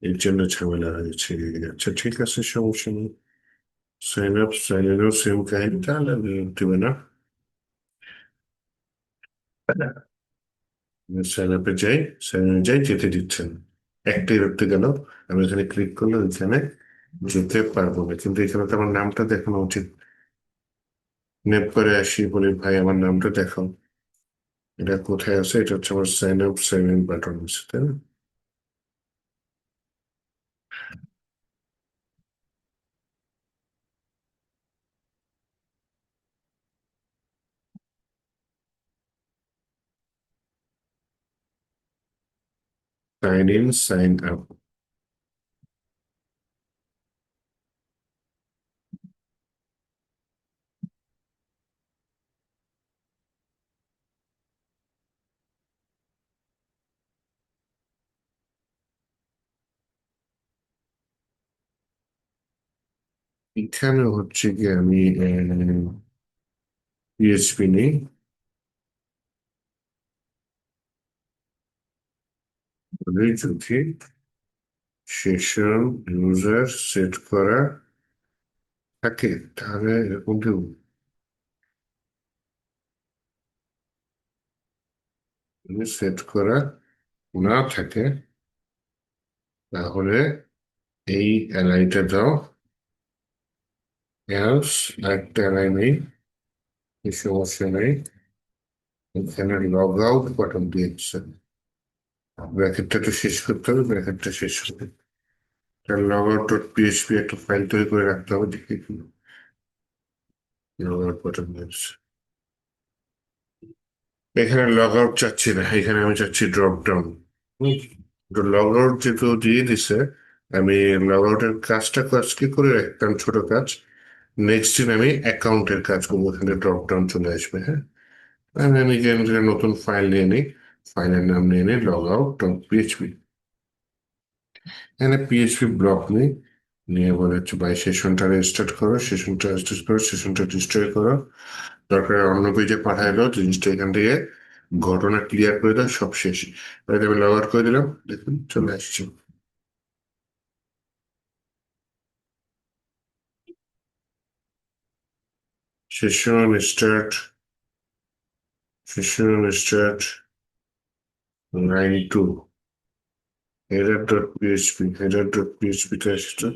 এর জন্য ঝামেলা হয়েছে। আচ্ছা ঠিক আছে, সমস্যা নেই। সাইন আপ সেম কাহিনী, তাহলে দিবে না। সাইন আপে যাই, সাইন আপে যাই, যেতে দিচ্ছেন। একটাই রাখতে গেল, আমি এখানে ক্লিক করলে ওইখানে যেতে পারবো না, কিন্তু এখানে তো আমার নামটা দেখানো উচিত। নেপ করে আসি, বলি ভাই আমার নামটা দেখাও। এটা কোথায় আছে? এটা হচ্ছে আমার sign up, sign in button আছে, তাই না? Sign in, sign up. এখানে হচ্ছে কি, আমি পিএইচপি নেই, যদি সেশন ইউজার সেট করা থাকে তাহলে এরকম কেউ সেট করা না থাকে তাহলে এই অ্যালাইটা দাও, এলস একটা অ্যালাই নেই, এই সমস্যা নেই, এখানে লগ আউট বাটন দিয়েছে, ব্র্যাকেটটা তো শেষ করতে হবে, ব্র্যাকেটটা শেষ হবে, তাহলে লগ আউট ডট পিএইচপি একটা ফাইল তৈরি করে রাখতে হবে, দেখি কি লগ আউট বাটন দিয়েছে। এখানে লগ আউট চাচ্ছি না, এখানে আমি চাচ্ছি ড্রপ ডাউন। তো লগ আউট যেহেতু দিয়ে দিছে, আমি লগ আউটের কাজটা আজকে করে রাখতাম, ছোট কাজ। নেক্সট দিন আমি অ্যাকাউন্টের কাজ করবো, এখানে ড্রপ ডাউন চলে আসবে। হ্যাঁ, আমি এখানে নতুন ফাইল নিয়ে নিই, ফাইলের নাম নিয়ে নিই লগ আউট ডট পিএইচপি। এখানে পিএইচপি ব্লক নিই, নিয়ে বলে হচ্ছে ভাই সেশনটা রেজিস্টার্ট করো, সেশনটা রেজিস্টার করো, সেশনটা ডিস্ট্রয় করো, দরকার অন্য পেজে পাঠায় দাও, জিনিসটা এখান থেকে ঘটনা ক্লিয়ার করে দাও, সব শেষ। তাই আমি লগ আউট করে দিলাম, দেখুন চলে আসছে। Session start, session start line two, header dot PHP, header dot পিএইচপিতে আসছে,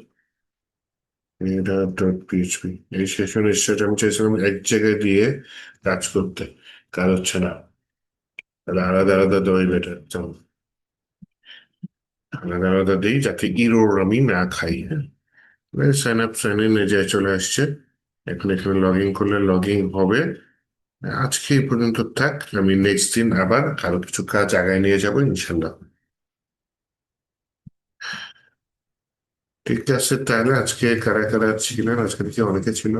হেডার ডট পিএইচপি। এই সেশন স্টার্ট আমি চাইছিলাম এক জায়গায় দিয়ে কাজ করতে, কাজ হচ্ছে না, তাহলে আলাদা আলাদা দেওয়াই বেটার। আলাদা আলাদা দিই যাতে ইরোর আমি না খাই। হ্যাঁ, সাইন আপ সাইন ইন এ যায় চলে আসছে। এখন এখানে লগ ইন করলে লগ ইন হবে। আজকে এই পর্যন্ত থাক, আমি নেক্সট দিন আবার আরো কিছু কাজ আগায় নিয়ে যাবো ইনশাল্লাহ। ঠিক আছে, তাহলে আজকে কারা কারা ছিলেন, আজকে দেখি অনেকে ছিল,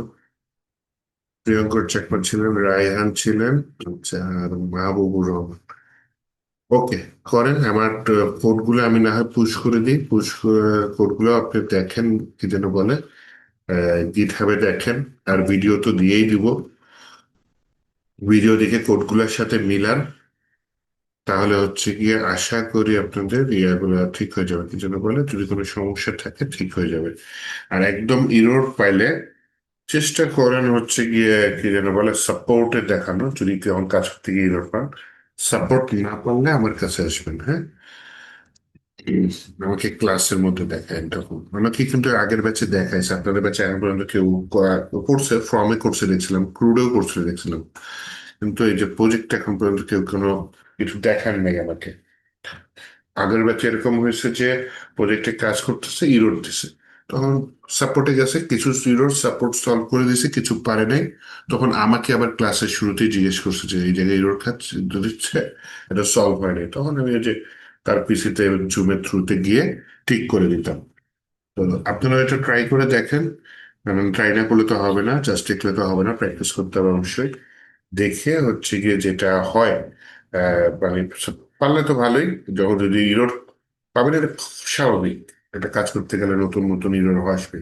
প্রিয়ঙ্কর চাকমা ছিলেন, রায়হান ছিলেন, আচ্ছা, আর মাহবুবুর রহমান। ওকে, করেন আমার কোডগুলো আমি না হয় পুশ করে দিই, পুশ কোডগুলো আপনি দেখেন, কি যেন বলে, গিটহাবে দেখেন, আর ভিডিও তো দিয়েই দিব, ভিডিও দেখে কোডগুলোর সাথে মিলান, তাহলে হচ্ছে গিয়ে আশা করি আপনাদের ইয়াগুলো ঠিক হয়ে যাবে, কি যেন বলে, যদি কোনো সমস্যা থাকে ঠিক হয়ে যাবে। আর একদম ইরোর পাইলে চেষ্টা করেন হচ্ছে গিয়ে কি যেন বলে সাপোর্টে দেখানো, যদি কেমন কাজ করতে গিয়ে ইরোর পান, সাপোর্ট না পারলে আমার কাছে আসবেন। হ্যাঁ, উম, আমাকে ক্লাসের মধ্যে দেখায় তখন, আমাকে কিন্তু আগের ব্যাচে দেখাইছে, আপনাদের ব্যাচে এখন পর্যন্ত কেউ করছে, ফর্মে করছে দেখছিলাম, ক্রুডেও করছে দেখছিলাম, কিন্তু এই যে প্রজেক্ট এখন পর্যন্ত কেউ কোনো কিছু দেখার নেই আমাকে। আগের ব্যাচে এরকম হয়েছে যে প্রজেক্টে কাজ করতেছে, ইরোর দিছে, তখন সাপোর্টে গেছে, কিছু ইরোর সাপোর্ট সলভ করে দিয়েছে, কিছু পারে নাই, তখন আমাকে আবার ক্লাসের শুরুতেই জিজ্ঞেস করছে যে এই জায়গায় ইরোর খাচ্ছে দিচ্ছে, এটা সলভ হয়নি, তখন আমি ওই যে তার পিসিতে জুমের থ্রুতে গিয়ে ঠিক করে দিতাম। তো আপনারা এটা ট্রাই করে দেখেন, কারণ ট্রাই না করলে তো হবে না, জাস্ট দেখলে তো হবে না, প্র্যাকটিস করতে হবে অবশ্যই। দেখে হচ্ছে গিয়ে যেটা হয়, মানে পারলে তো ভালোই, যখন যদি ইরোর পাবেন, এটা খুব স্বাভাবিক, একটা কাজ করতে গেলে নতুন নতুন ইরোর আসবে।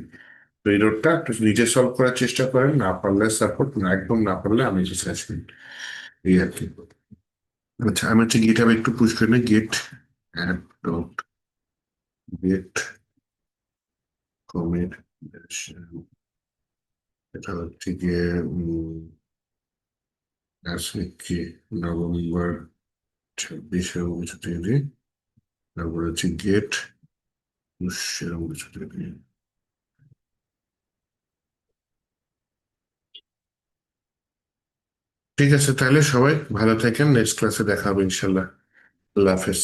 তো ইরোরটা একটু নিজে সলভ করার চেষ্টা করেন, না পারলে সাপোর্ট, না একদম না পারলে আমি কাছে আসবেন, এই আর কি। আচ্ছা, আমি হচ্ছে গিটহাবে একটু পুশ করে নিই, git add dot git commit, এটা হচ্ছে গিয়ে আজকে কি নভেম্বর 26 এরকম কিছু দিয়ে দিই, তারপরে হচ্ছে গেট পুশ এরকম কিছু দিয়ে দিই। ঠিক আছে, তাহলে সবাই ভালো থাকেন, নেক্সট ক্লাসে দেখা হবে ইনশাল্লাহ। আল্লাহ হাফেজ।